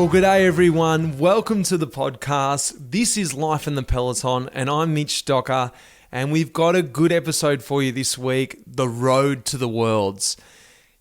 Well, good day everyone. Welcome to the podcast. This is Life in the Peloton and I'm Mitch and we've got a good episode for you this week, The Road to the Worlds.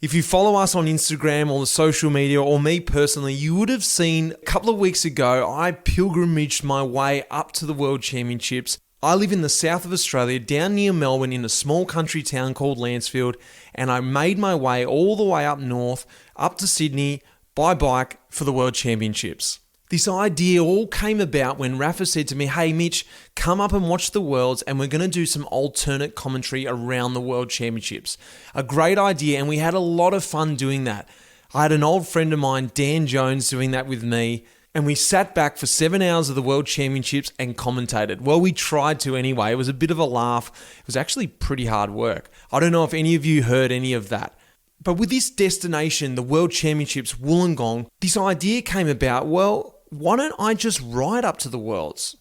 If you follow us on Instagram or the social media or me personally, you would have seen a couple of weeks ago, I pilgrimaged my way up to the World Championships. I live in the south of Australia, down near Melbourne in a small country town called Lancefield, and I made my way all the way up north, up to Sydney, by bike for the World Championships. This idea all came about when Rapha said to me, hey Mitch, come up and watch the Worlds and we're going to do some alternate commentary around the World Championships. A great idea, and we had a lot of fun doing that. I had an old friend of mine, Dan Jones, doing that with me, and we sat back for 7 hours of the World Championships and commentated. Well, we tried to anyway. It was a bit of a laugh. It was actually pretty hard work. I don't know if any of you heard any of that. But with this destination, the World Championships, Wollongong, this idea came about, well, why don't I just ride up to the Worlds?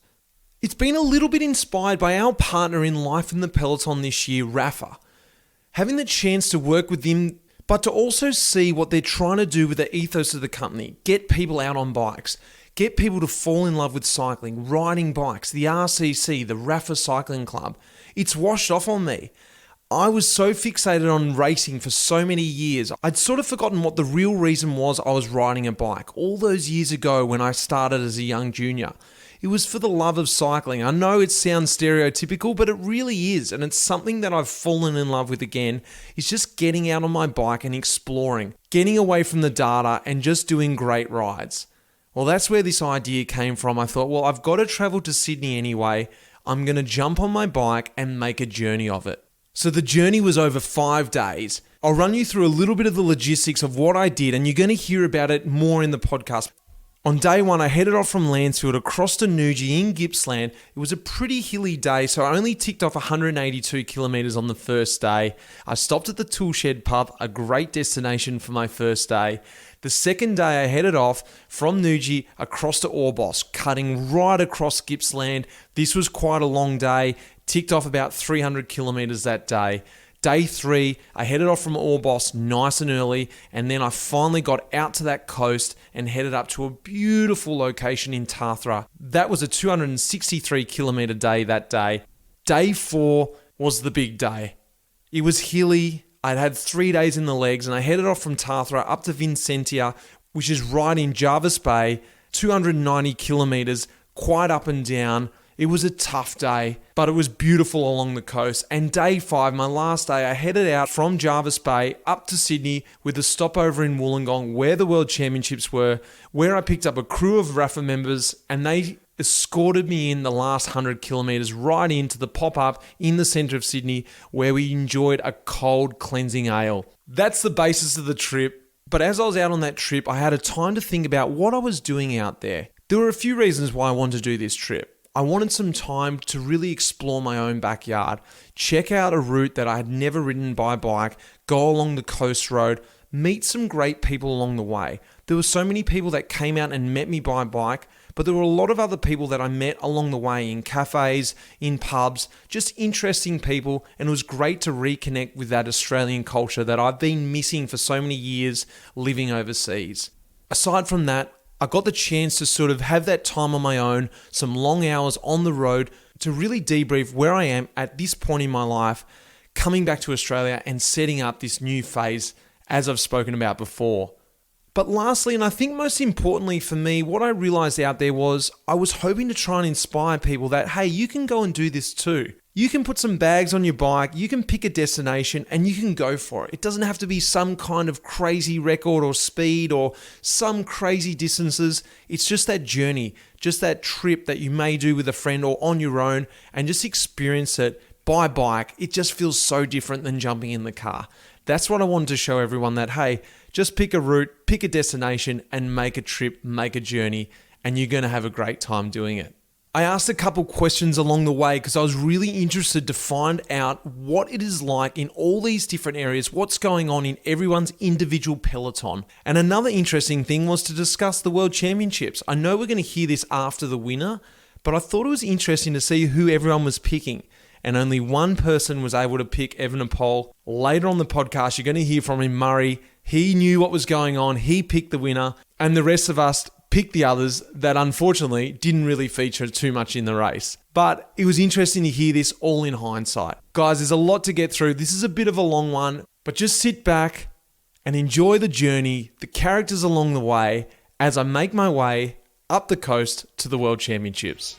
It's been a little bit inspired by our partner in Life in the Peloton this year, Rapha. Having the chance to work with him, but to also see what they're trying to do with the ethos of the company, get people out on bikes, get people to fall in love with cycling, riding bikes, the RCC, the Rapha Cycling Club. It's washed off on me. I was so fixated on racing for so many years, I'd sort of forgotten what the real reason was I was riding a bike. All those years ago when I started as a young junior, it was for the love of cycling. I know it sounds stereotypical, but it really is. And it's something that I've fallen in love with again. It's just getting out on my bike and exploring, getting away from the data and just doing great rides. Well, that's where this idea came from. I thought, well, I've got to travel to Sydney anyway. I'm going to jump on my bike and make a journey of it. So the journey was over 5 days. I'll run you through a little bit of the logistics of what I did, and you're going to hear about it more in the podcast. On day one, I headed off from Lancefield across to Newgie in Gippsland. It was a pretty hilly day, so I only ticked off 182 kilometres on the first day. I stopped at the Toolshed pub, a great destination for my first day. The second day, I headed off from Newgie across to Orbost, cutting right across Gippsland. This was quite a long day. Ticked off about 300 kilometres that day. Day 3, I headed off from Orbost nice and early, and then I finally got out to that coast and headed up to a beautiful location in Tathra. That was a 263 kilometre day that day. Day 4 was the big day. It was hilly. I'd had 3 days in the legs, and I headed off from Tathra up to Vincentia, which is right in Jervis Bay, 290 kilometres, quite up and down. It was a tough day, but it was beautiful along the coast. And day 5, my last day, I headed out from Jervis Bay up to Sydney with a stopover in Wollongong where the World Championships were, where I picked up a crew of Rapha members and they escorted me in the last 100 kilometres right into the pop-up in the centre of Sydney where we enjoyed a cold cleansing ale. That's the basis of the trip. But as I was out on that trip, I had a time to think about what I was doing out there. There were a few reasons why I wanted to do this trip. I wanted some time to really explore my own backyard, check out a route that I had never ridden by bike, go along the coast road, meet some great people along the way. There were so many people that came out and met me by bike, but there were a lot of other people that I met along the way in cafes, in pubs, just interesting people, and it was great to reconnect with that Australian culture that I've been missing for so many years living overseas. Aside from that, I got the chance to sort of have that time on my own, some long hours on the road to really debrief where I am at this point in my life, coming back to Australia and setting up this new phase as I've spoken about before. But lastly, and I think most importantly for me, what I realized out there was I was hoping to try and inspire people that, hey, you can go and do this too. You can put some bags on your bike, you can pick a destination and you can go for it. It doesn't have to be some kind of crazy record or speed or some crazy distances. It's just that journey, just that trip that you may do with a friend or on your own and just experience it by bike. It just feels so different than jumping in the car. That's what I wanted to show everyone, that, hey, just pick a route, pick a destination and make a trip, make a journey, and you're going to have a great time doing it. I asked a couple questions along the way because I was really interested to find out what it is like in all these different areas, what's going on in everyone's individual peloton. And another interesting thing was to discuss the World Championships. I know we're going to hear this after the winner, but I thought it was interesting to see who everyone was picking. And only one person was able to pick Evenepoel. Later on the podcast, you're going to hear from him, Murray. He knew what was going on. He picked the winner. And the rest of us picked the others that unfortunately didn't really feature too much in the race. But it was interesting to hear this all in hindsight. Guys, there's a lot to get through. This is a bit of a long one, but just sit back and enjoy the journey, the characters along the way, as I make my way up the coast to the World Championships.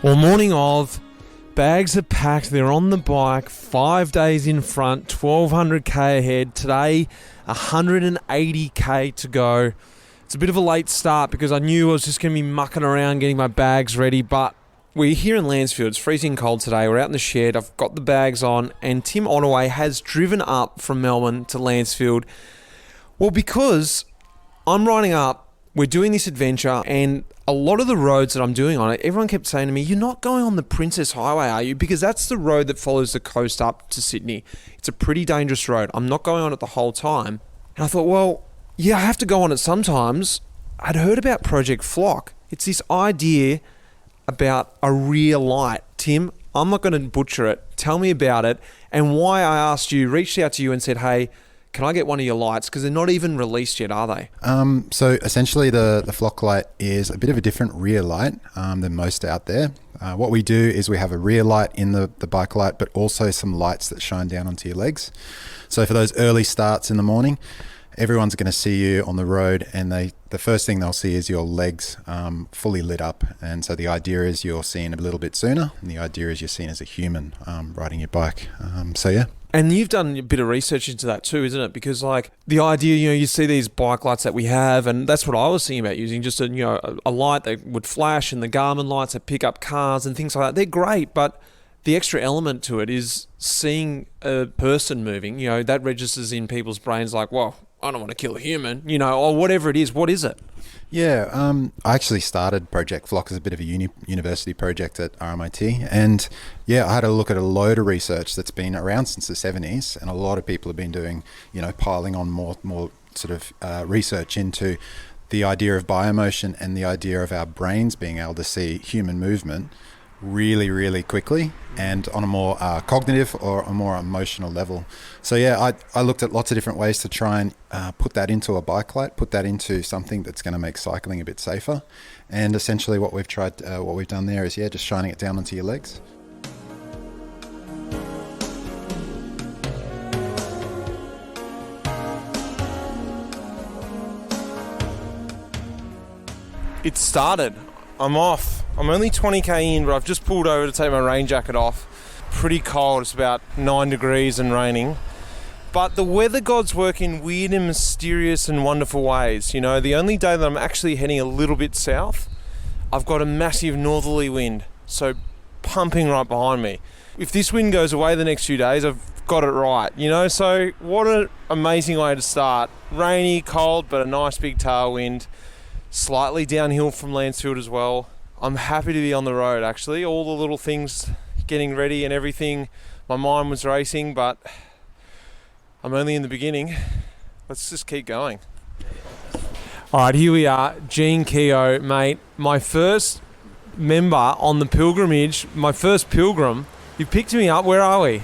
Well, morning of, bags are packed, they're on the bike, 5 days in front, 1200k ahead. Today, 180k to go. It's a bit of a late start because I knew I was just going to be mucking around getting my bags ready, but we're here in Lancefield. It's freezing cold today. We're out in the shed. I've got the bags on, and Tim Ottaway has driven up from Melbourne to Lancefield. Well, because I'm riding up, we're doing this adventure, and a lot of the roads that I'm doing on it, everyone kept saying to me, "You're not going on the Princess Highway, are you?" Because that's the road that follows the coast up to Sydney. It's a pretty dangerous road. I'm not going on it the whole time. And I thought, well, yeah, I have to go on it sometimes. I'd heard about Project Flock. It's this idea about a rear light. Tim, I'm not going to butcher it. Tell me about it and why I asked you, reached out to you and said, hey, can I get one of your lights? Because they're not even released yet, are they? So essentially the Flock light is a bit of a different rear light than most out there. What we do is we have a rear light in the bike light, but also some lights that shine down onto your legs. So for those early starts in the morning, everyone's going to see you on the road, and the first thing they'll see is your legs fully lit up. And so the idea is you're seen a little bit sooner, and the idea is you're seen as a human riding your bike. So yeah. And you've done a bit of research into that too, isn't it? Because like the idea, you see these bike lights that we have, and that's what I was thinking about using, just a light that would flash, and the Garmin lights that pick up cars and things like that. They're great, but the extra element to it is seeing a person moving, that registers in people's brains like, well, I don't want to kill a human, or whatever it is. What is it? Yeah, I actually started Project Flock as a bit of a university project at RMIT, and yeah, I had a look at a load of research that's been around since the 70s, and a lot of people have been doing, piling on more sort of research into the idea of biomotion and the idea of our brains being able to see human movement really, really quickly and on a more cognitive or a more emotional level. So yeah, I looked at lots of different ways to try and put that into a bike light, put that into something that's going to make cycling a bit safer. And essentially what we've done there is, just shining it down onto your legs. It started. I'm off. I'm only 20k in, but I've just pulled over to take my rain jacket off. Pretty cold. It's about 9 degrees and raining. But the weather gods work in weird and mysterious and wonderful ways. The only day that I'm actually heading a little bit south, I've got a massive northerly wind, so pumping right behind me. If this wind goes away the next few days, I've got it right, So what an amazing way to start. Rainy, cold, but a nice big tailwind. Slightly downhill from Lancefield as well. I'm happy to be on the road, actually. All the little things, getting ready and everything. My mind was racing, but I'm only in the beginning. Let's just keep going. All right, here we are. Gene Keogh, mate. My first member on the pilgrimage, my first pilgrim. You picked me up. Where are we?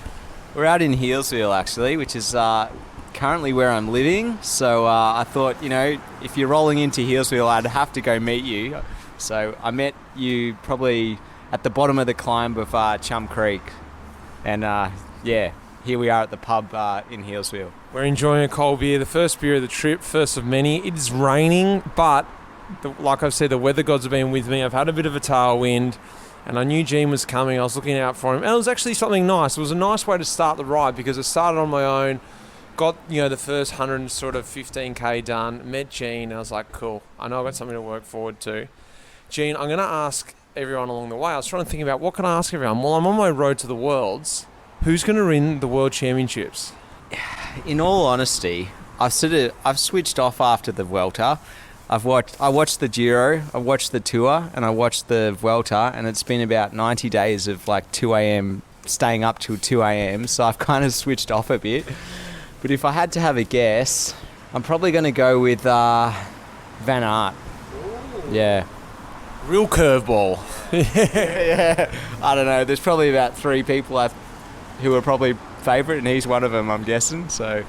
We're out in Healesville, actually, which is currently where I'm living. So I thought, if you're rolling into Healesville, I'd have to go meet you. So I met you probably at the bottom of the climb of Chum Creek. And here we are at the pub in Healesville. We're enjoying a cold beer, the first beer of the trip, first of many. It is raining, but like I've said, the weather gods have been with me. I've had a bit of a tailwind, and I knew Gene was coming. I was looking out for him. And it was actually something nice. It was a nice way to start the ride because it started on my own. Got, the first 115k done, met Gene, and I was like, cool, I know I've got something to work forward to. Gene, I'm going to ask everyone along the way. I was trying to think about what can I ask everyone. Well, I'm on my road to the Worlds. Who's going to win the World Championships? In all honesty, I've switched off after the Vuelta. I watched the Giro, I watched the Tour, and I watched the Vuelta, and it's been about 90 days of like 2 a.m. staying up till 2 a.m. So I've kind of switched off a bit. But if I had to have a guess, I'm probably going to go with Van Aert. Yeah. Real curveball. Yeah, I don't know. There's probably about 3 people who are probably favourite, and he's one of them, I'm guessing. So,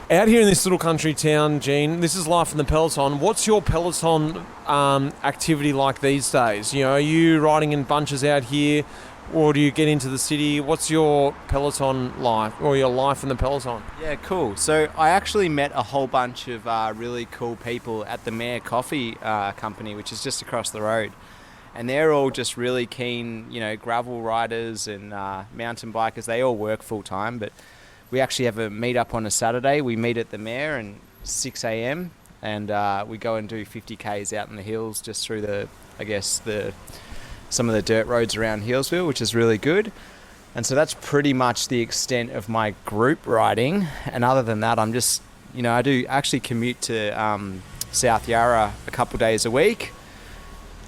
Out here in this little country town, Gene, this is life in the Peloton. What's your Peloton activity like these days? You know, are you riding in bunches out here, or do you get into the city? What's your Peloton life, or your life in the Peloton? yeah, cool. So I actually met a whole bunch of really cool people at the Mayor Coffee company, which is just across the road. And they're all just really keen, you know, gravel riders and mountain bikers. They all work full time, but we actually have a meet up on a Saturday. We meet at the Mayor at 6 a.m. and we go and do 50 Ks out in the hills just through some of the dirt roads around Healesville, which is really good. And so that's pretty much the extent of my group riding. And other than that, I'm just, you know, I do actually commute to South Yarra a couple days a week.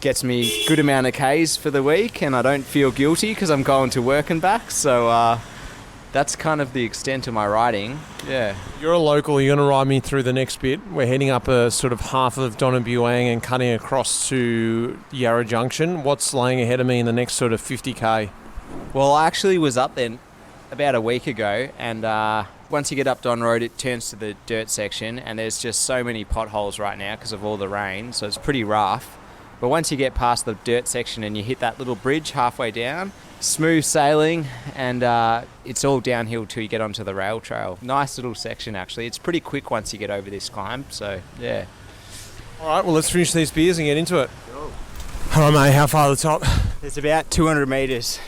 Gets me a good amount of Ks for the week, and I don't feel guilty because I'm going to work and back. So that's kind of the extent of my riding. Yeah. You're a local. You're going to ride me through the next bit. We're heading up a sort of half of Donabuang and cutting across to Yarra Junction. What's laying ahead of me in the next sort of 50K? Well, I actually was up there about a week ago, and once you get up Don Road, it turns to the dirt section, and there's just so many potholes right now because of all the rain, so it's pretty rough. But once you get past the dirt section and you hit that little bridge halfway down, smooth sailing, and it's all downhill till you get onto the rail trail. Nice little section, actually. It's pretty quick once you get over this climb, so yeah. All right, well, let's finish these beers and get into it. Cool. All right, mate, how far to the top? It's about 200 metres,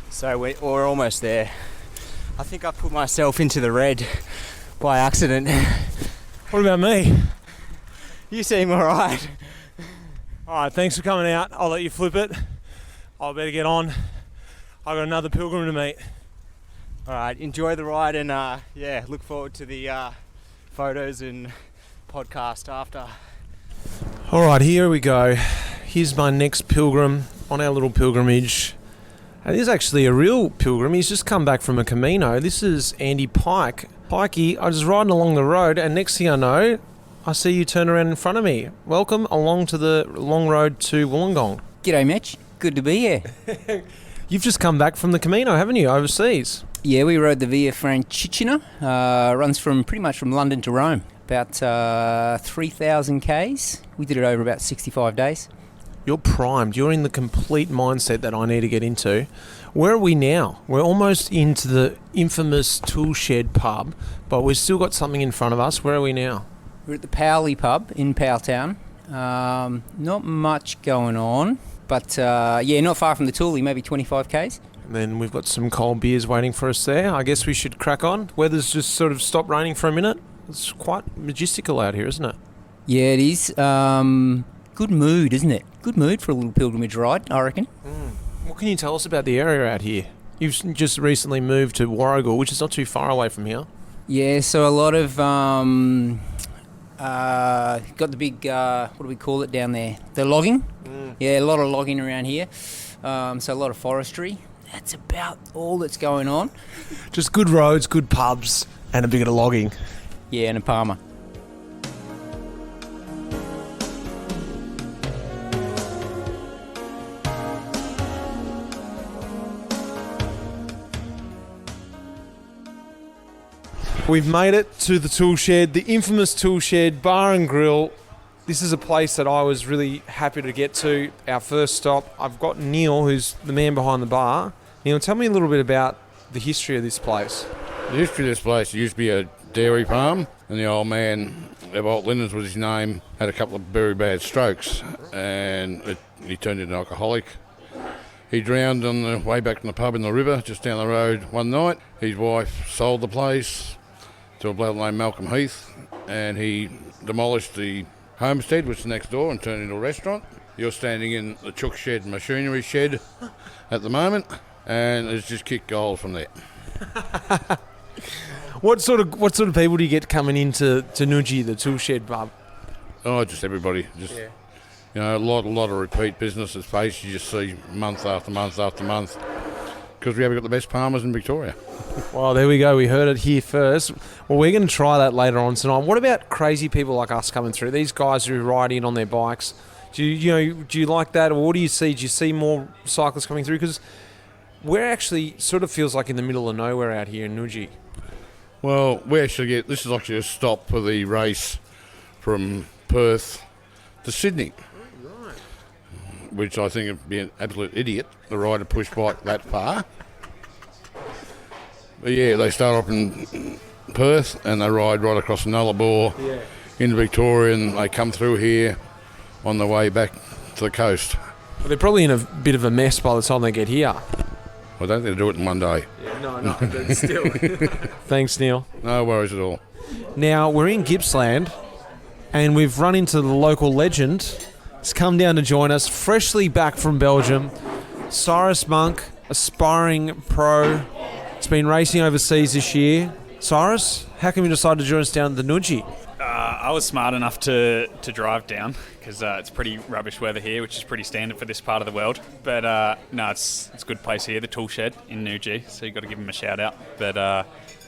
so we're almost there. I think I put myself into the red by accident. What about me? You seem all right. All right, thanks for coming out. I'll let you flip it. I better get on. I've got another pilgrim to meet. All right, enjoy the ride, and look forward to the photos and podcast after. All right, here we go. Here's my next pilgrim on our little pilgrimage. And this is actually a real pilgrim. He's just come back from a Camino. This is Andy Pike. Pikey, I was riding along the road, and next thing I know, I see you turn around in front of me. Welcome along to the long road to Wollongong. G'day, Mitch. Good to be here. You've just come back from the Camino, haven't you, overseas? Yeah, we rode the Via Francigena. Runs pretty much from London to Rome. About 3,000 Ks. We did it over about 65 days. You're primed. You're in the complete mindset that I need to get into. Where are we now? We're almost into the infamous Tool Shed pub, but we've still got something in front of us. Where are we now? We're at the Powley pub in Powtown. Not much going on, but not far from the Toolie, maybe 25 Ks. And then we've got some cold beers waiting for us there. I guess we should crack on. Weather's just sort of stopped raining for a minute. It's quite majestical out here, isn't it? Yeah, it is. Good mood, isn't it? Good mood for a little pilgrimage ride, I reckon. What can you tell us about the area out here? You've just recently moved to Warragul, which is not too far away from here. Yeah, so a lot of... got the big, what do we call it down there? The logging. Yeah, a lot of logging around here. So a lot of forestry. That's about all that's going on. Just good roads, good pubs, and a bit of logging. Yeah, and a Palmer. We've made it to the Tool Shed, the infamous Tool Shed Bar and Grill. This is a place that I was really happy to get to, our first stop. I've got Neil, who's the man behind the bar. Neil, tell me a little bit about the history of this place. The history of this place used to be a dairy farm, and the old man, Evolt Lindens was his name, had a couple of very bad strokes, and he turned into an alcoholic. He drowned on the way back from the pub in the river just down the road one night. His wife sold the place to a bloke named Malcolm Heath, and he demolished the homestead, which is next door, and turned it into a restaurant. You're standing in the chook shed machinery shed at the moment, and it's just kicked goals from there. What sort of people do you get coming into Nudgee, the Tool Shed pub? Oh, just everybody. You know, a lot of repeat business. It's place you just see month after month after month, because we have got the best palmers in Victoria. Well, there we go. We heard it here first. Well, we're going to try that later on tonight. What about crazy people like us coming through? These guys who ride in on their bikes. Do you like that, or what do you see? Do you see more cyclists coming through? Because we're actually sort of feels like in the middle of nowhere out here in Nudgee. Well, this is actually a stop for the race from Perth to Sydney. Right. Which I think would be an absolute idiot, the rider push bike that far. But yeah, they start off in Perth and they ride right across the Nullarbor into Victoria, and they come through here on the way back to the coast. Well, they're probably in a bit of a mess by the time they get here. I don't think they do it in one day. Yeah, no, but still. Thanks, Neil. No worries at all. Now, we're in Gippsland, and we've run into the local legend. He's come down to join us, freshly back from Belgium. Cyrus Monk, aspiring pro. He's been racing overseas this year. Cyrus, how come you decided to join us down at the Nudgee? I was smart enough to drive down because it's pretty rubbish weather here, which is pretty standard for this part of the world. But no, it's a good place here, the tool shed in Nudgee, so you've got to give them a shout out. But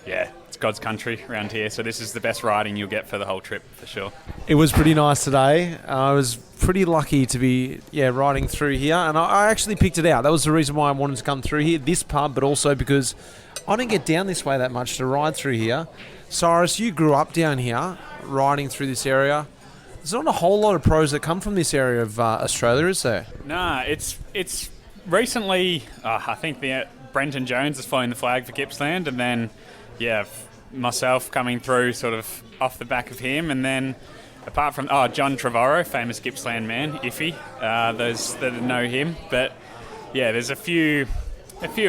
yeah, it's God's country around here, so this is the best riding you'll get for the whole trip for sure. It was pretty nice today. I was pretty lucky to be riding through here, and I actually picked it out. That was the reason why I wanted to come through here, this pub, but also because I don't get down this way that much to ride through here. Cyrus, you grew up down here, riding through this area. There's not a whole lot of pros that come from this area of Australia, is there? Nah, it's recently, I think Brenton Jones has flown the flag for Gippsland, and then, myself coming through sort of off the back of him, and then apart from, John Trevorrow, famous Gippsland man, Iffy, those that know him. But, yeah, there's a few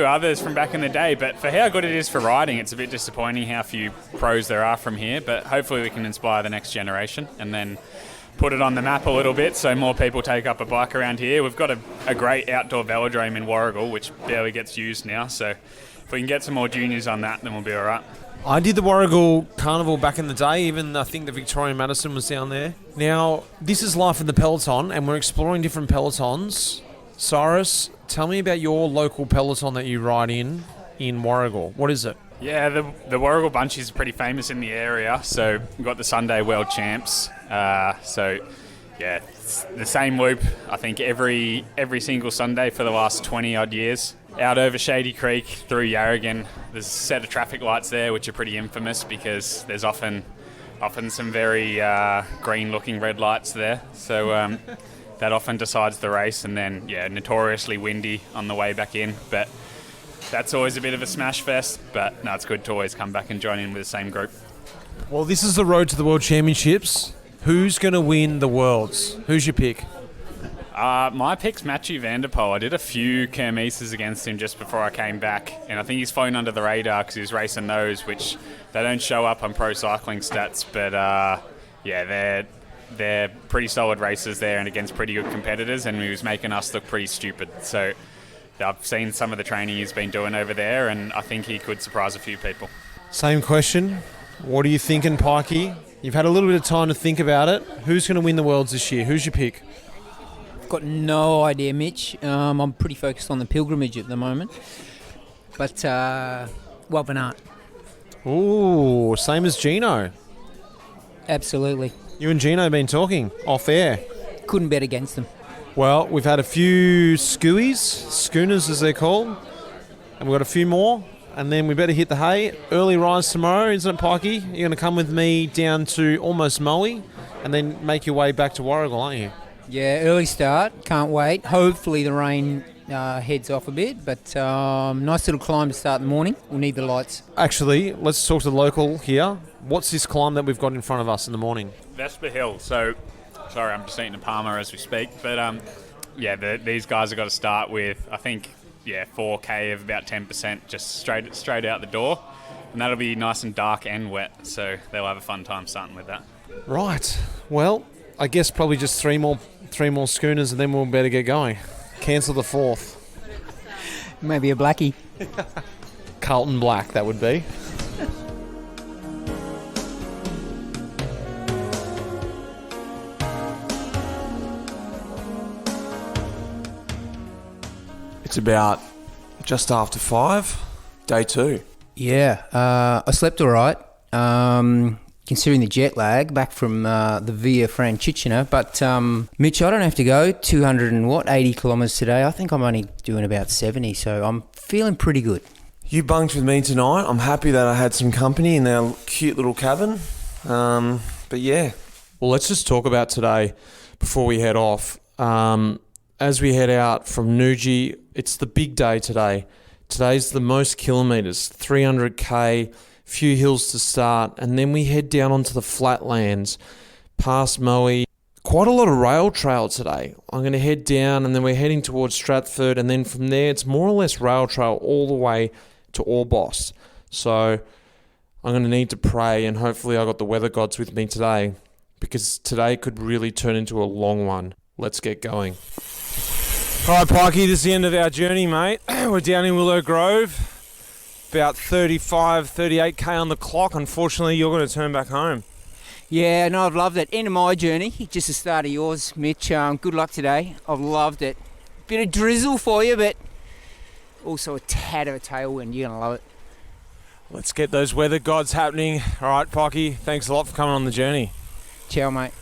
others from back in the day, but for how good it is for riding, it's a bit disappointing how few pros there are from here. But hopefully we can inspire the next generation and then put it on the map a little bit so more people take up a bike around here. We've got a great outdoor velodrome in Warragul, which barely gets used now, so if we can get some more juniors on that, then we'll be all right. I did the Warragul Carnival back in the day. Even I think the Victorian Madison was down there. Now, this is Life in the Peloton, and we're exploring different Pelotons. Cyrus, tell me about your local Peloton that you ride in Warragul. What is it? Yeah, the Warragul Bunchies is pretty famous in the area. So we've got the Sunday World Champs. It's the same loop, I think, every single Sunday for the last 20-odd years. Out over Shady Creek, through Yarragon. There's a set of traffic lights there, which are pretty infamous because there's often some very green-looking red lights there. So that often decides the race, and then, notoriously windy on the way back in. But that's always a bit of a smash fest, but no, it's good to always come back and join in with the same group. Well, this is the road to the World Championships. Who's going to win the Worlds? Who's your pick? My pick's Matthew van der Poel. I did a few kermesses against him just before I came back, and I think he's flown under the radar because he was racing those, which they don't show up on pro cycling stats, but they're pretty solid races there and against pretty good competitors, and he was making us look pretty stupid. So I've seen some of the training he's been doing over there, and I think he could surprise a few people. Same question. What are you thinking, Pikey? You've had a little bit of time to think about it. Who's going to win the Worlds this year? Who's your pick? I've got no idea, Mitch. I'm pretty focused on the pilgrimage at the moment. But, Wout van Aert. Ooh, same as Gino. Absolutely. You and Gino have been talking off air. Couldn't bet against them. Well, we've had a few schooners as they're called, and we've got a few more, and then we better hit the hay. Early rise tomorrow, isn't it, Pikey? You're going to come with me down to almost Moe, and then make your way back to Warragul, aren't you? Yeah, early start. Can't wait. Hopefully the rain heads off a bit, but nice little climb to start the morning. We'll need the lights. Actually, let's talk to the local here. What's this climb that we've got in front of us in the morning? Vesper Hill. So, sorry, I'm just eating a Palmer as we speak. But, these guys have got to start with, I think, 4K of about 10%, just straight out the door. And that'll be nice and dark and wet, so they'll have a fun time starting with that. Right. Well, I guess probably just three more schooners, and then we'll better get going. Cancel the fourth. Maybe a blackie. Carlton Black, that would be. It's about just after 5, day 2. Yeah, I slept all right. considering the jet lag back from the Via Francigena. But Mitch, I don't have to go 280 kilometres today. I think I'm only doing about 70, so I'm feeling pretty good. You bunked with me tonight. I'm happy that I had some company in our cute little cabin. But yeah. Well, let's just talk about today before we head off. As we head out from Nuji, it's the big day today. Today's the most kilometres, 300k, few hills to start, and then we head down onto the flatlands, past Moe. Quite a lot of rail trail today. I'm going to head down, and then we're heading towards Stratford, and then from there it's more or less rail trail all the way to Orbost. So I'm going to need to pray, and hopefully I got the weather gods with me today, because today could really turn into a long one. Let's get going. All right, Pikey, this is the end of our journey, mate. We're down in Willow Grove, about 38k on the clock. Unfortunately, you're going to turn back home. Yeah, no, I've loved it. End of my journey, just the start of yours, Mitch. Good luck today. I've loved it. Bit of drizzle for you, but also a tad of a tailwind. You're going to love it. Let's get those weather gods happening. All right, Pikey, thanks a lot for coming on the journey. Ciao, mate.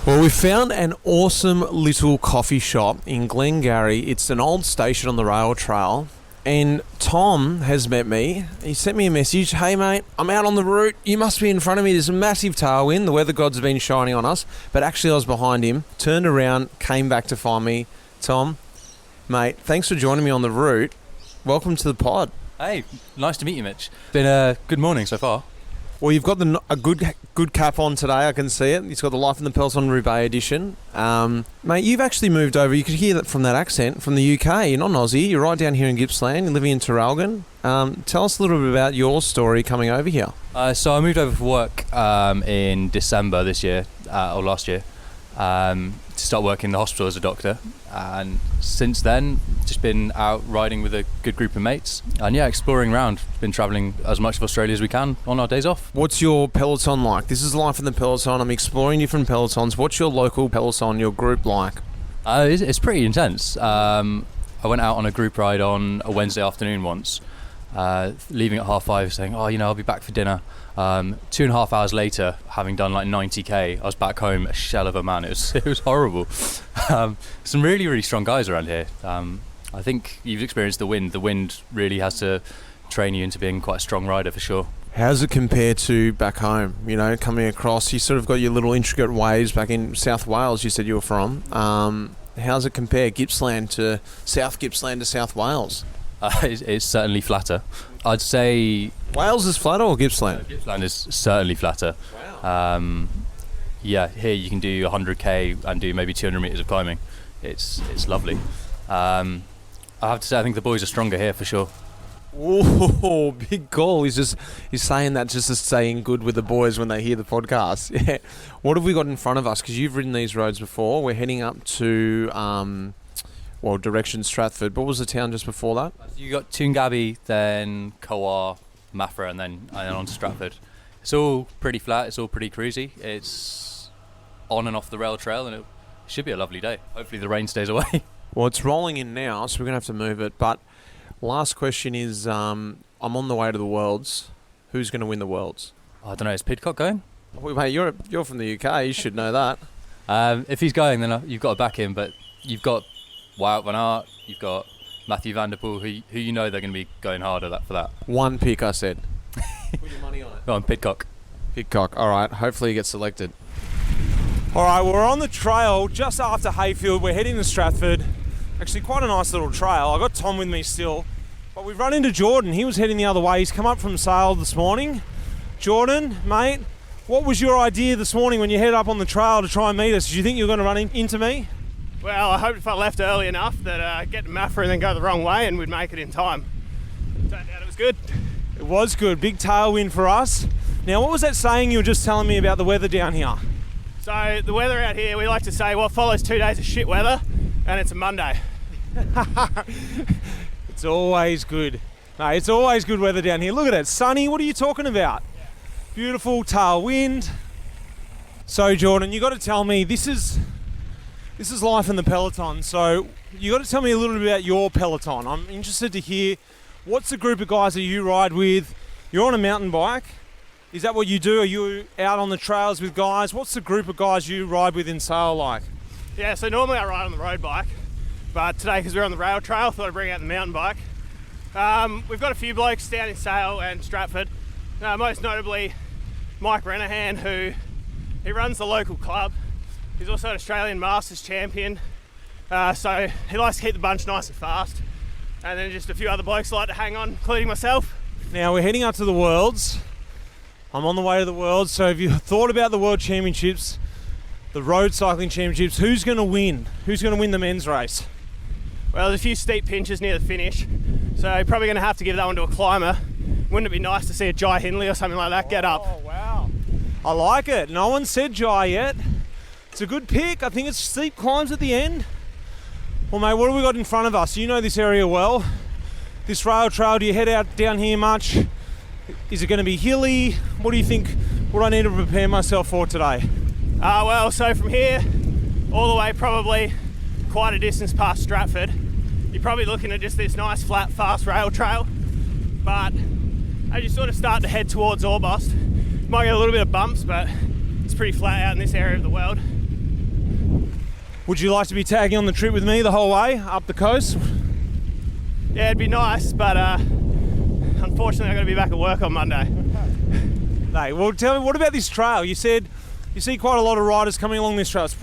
Well, we found an awesome little coffee shop in Glengarry. It's an old station on the rail trail. And Tom has met me. He sent me a message. Hey, mate, I'm out on the route. You must be in front of me. There's a massive tailwind. The weather gods have been shining on us. But actually, I was behind him. Turned around, came back to find me. Tom, mate, thanks for joining me on the route. Welcome to the pod. Hey, nice to meet you, Mitch. Been a good morning so far. Well, you've got a good cap on today. I can see it. It's got the Life in the Peloton Roubaix edition. Mate, you've actually moved over. You could hear that from that accent, from the UK. You're not an Aussie. You're right down here in Gippsland. You're living in Traralgon. Tell us a little bit about your story coming over here. So I moved over for work in December this year, or last year, to start working in the hospital as a doctor. And since then, just been out riding with a good group of mates. And yeah, exploring around. Been travelling as much of Australia as we can on our days off. What's your Peloton like? This is Life in the Peloton. I'm exploring different Pelotons. What's your local Peloton, your group like? It's pretty intense. I went out on a group ride on a Wednesday afternoon once, leaving at 5:30 saying, I'll be back for dinner. 2.5 hours later, having done like 90k, I was back home a shell of a man. It was horrible. Some really, really strong guys around here. I think you've experienced the wind. The wind really has to train you into being quite a strong rider for sure. How does it compare to back home? You know, coming across, you sort of got your little intricate waves back in South Wales, you said you were from. How does it compare Gippsland to South Gippsland to South Wales? It's certainly flatter. I'd say... Wales is flatter or Gippsland? Gippsland is certainly flatter. Wow. Yeah, here you can do 100k and do maybe 200 metres of climbing. It's lovely. I have to say, I think the boys are stronger here for sure. Oh, big call. He's saying that just to stay in good with the boys when they hear the podcast. Yeah. What have we got in front of us? Because you've ridden these roads before. We're heading up to... direction Stratford. What was the town just before that? You got Toongabbie, then Kowar, Mafra, and then on to Stratford. It's all pretty flat. It's all pretty cruisy. It's on and off the rail trail, and it should be a lovely day. Hopefully the rain stays away. Well, it's rolling in now, so we're gonna have to move it. But last question is, I'm on the way to the Worlds. Who's going to win the Worlds? I don't know. Is Pidcock going? Well, mate, you're from the UK. You should know that. If he's going, then you've got to back him. But you've got Wout van Aert, you've got Matthew van der Poel, who you know they're going to be going harder for that. One pick, I said. Put your money on it. Go on, Pidcock. Pidcock. All right. Hopefully he gets selected. All right. We're on the trail just after Hayfield. We're heading to Stratford. Actually, quite a nice little trail. I got Tom with me still. But we've run into Jordan. He was heading the other way. He's come up from Sale this morning. Jordan, mate, what was your idea this morning when you headed up on the trail to try and meet us? Did you think you were going to run into me? Well, I hoped if I left early enough that I'd get to Mafra and then go the wrong way and we'd make it in time. Turned out it was good. It was good. Big tailwind for us. Now, what was that saying you were just telling me about the weather down here? So the weather out here, we like to say, well, follows 2 days of shit weather and it's a Monday. It's always good. No, it's always good weather down here. Look at it. Sunny. What are you talking about? Yeah. Beautiful tailwind. So, Jordan, you got to tell me, this is life in the Peloton. So you got to tell me a little bit about your Peloton. I'm interested to hear, what's the group of guys that you ride with? You're on a mountain bike. Is that what you do? Are you out on the trails with guys? What's the group of guys you ride with in Sale like? Yeah, so normally I ride on the road bike, but today, because we're on the rail trail, I thought I'd bring out the mountain bike. We've got a few blokes down in Sale and Stratford, most notably Mike Renahan, he runs the local club. He's also an Australian Masters champion, so he likes to keep the bunch nice and fast. And then just a few other blokes like to hang on, including myself. Now we're heading up to the Worlds. I'm on the way to the Worlds, so if you thought about the World Championships, the Road Cycling Championships, who's going to win? Who's going to win the men's race? Well, there's a few steep pinches near the finish, so you're probably going to have to give that one to a climber. Wouldn't it be nice to see a Jai Hindley or something like that get up? Oh, wow. I like it. No one said Jai yet. It's a good pick. I think it's steep climbs at the end. Well, mate, what have we got in front of us? You know this area well. This rail trail, do you head out down here much? Is it going to be hilly? What do you think? What do I need to prepare myself for today? Well, so from here all the way probably quite a distance past Stratford, you're probably looking at just this nice flat fast rail trail. But as you sort of start to head towards Orbost, you might get a little bit of bumps, but it's pretty flat out in this area of the world. Would you like to be tagging on the trip with me the whole way up the coast? Yeah, it'd be nice, but unfortunately I've got to be back at work on Monday. Hey, well, tell me, what about this trail? You said you see quite a lot of riders coming along this trail. It's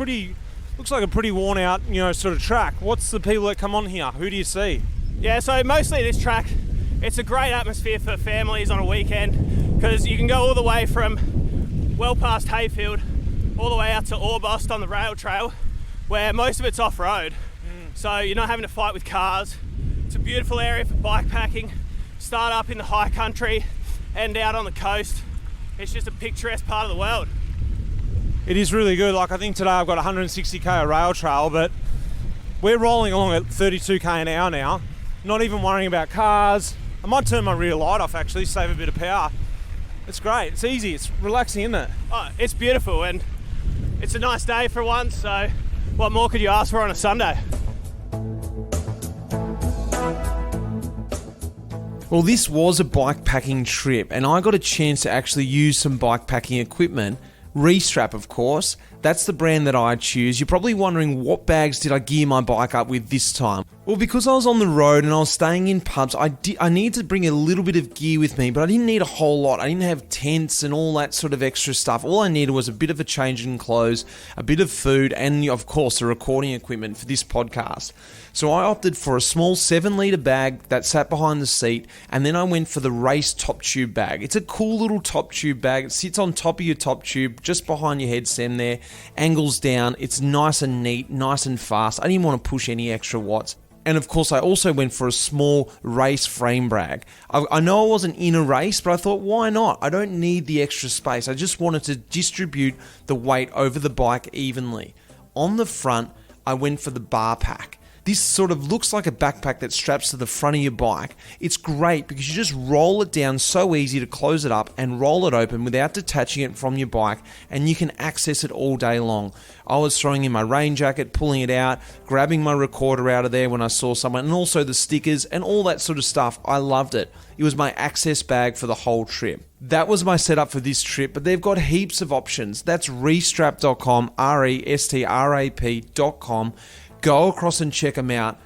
looks like a pretty worn out, sort of track. What's the people that come on here? Who do you see? Yeah, so mostly this track, it's a great atmosphere for families on a weekend because you can go all the way from well past Hayfield all the way out to Orbost on the rail trail, where most of it's off-road. So you're not having to fight with cars. It's a beautiful area for bike packing. Start up in the high country, end out on the coast. It's just a picturesque part of the world. It is really good. Like, I think today I've got 160k a rail trail, but we're rolling along at 32k an hour now. Not even worrying about cars. I might turn my rear light off actually, save a bit of power. It's great. It's easy. It's relaxing, isn't it? Oh, it's beautiful, and it's a nice day for once, so what more could you ask for on a Sunday? Well, this was a bike packing trip, and I got a chance to actually use some bike packing equipment. Restrap, of course. That's the brand that I choose. You're probably wondering, what bags did I gear my bike up with this time? Well, because I was on the road and I was staying in pubs, I needed to bring a little bit of gear with me, but I didn't need a whole lot. I didn't have tents and all that sort of extra stuff. All I needed was a bit of a change in clothes, a bit of food, and of course, the recording equipment for this podcast. So I opted for a small 7-litre bag that sat behind the seat, and then I went for the Race top tube bag. It's a cool little top tube bag. It sits on top of your top tube, just behind your head stem there, angles down. It's nice and neat, nice and fast. I didn't want to push any extra watts. And of course, I also went for a small Race frame bag. I know I wasn't in a race, but I thought, why not? I don't need the extra space. I just wanted to distribute the weight over the bike evenly. On the front, I went for the bar pack. This sort of looks like a backpack that straps to the front of your bike. It's great because you just roll it down, so easy to close it up and roll it open without detaching it from your bike, and you can access it all day long. I was throwing in my rain jacket, pulling it out, grabbing my recorder out of there when I saw someone, and also the stickers and all that sort of stuff. I loved it. It was my access bag for the whole trip. That was my setup for this trip, but they've got heaps of options. That's restrap.com, restrap.com. Go across and check them out.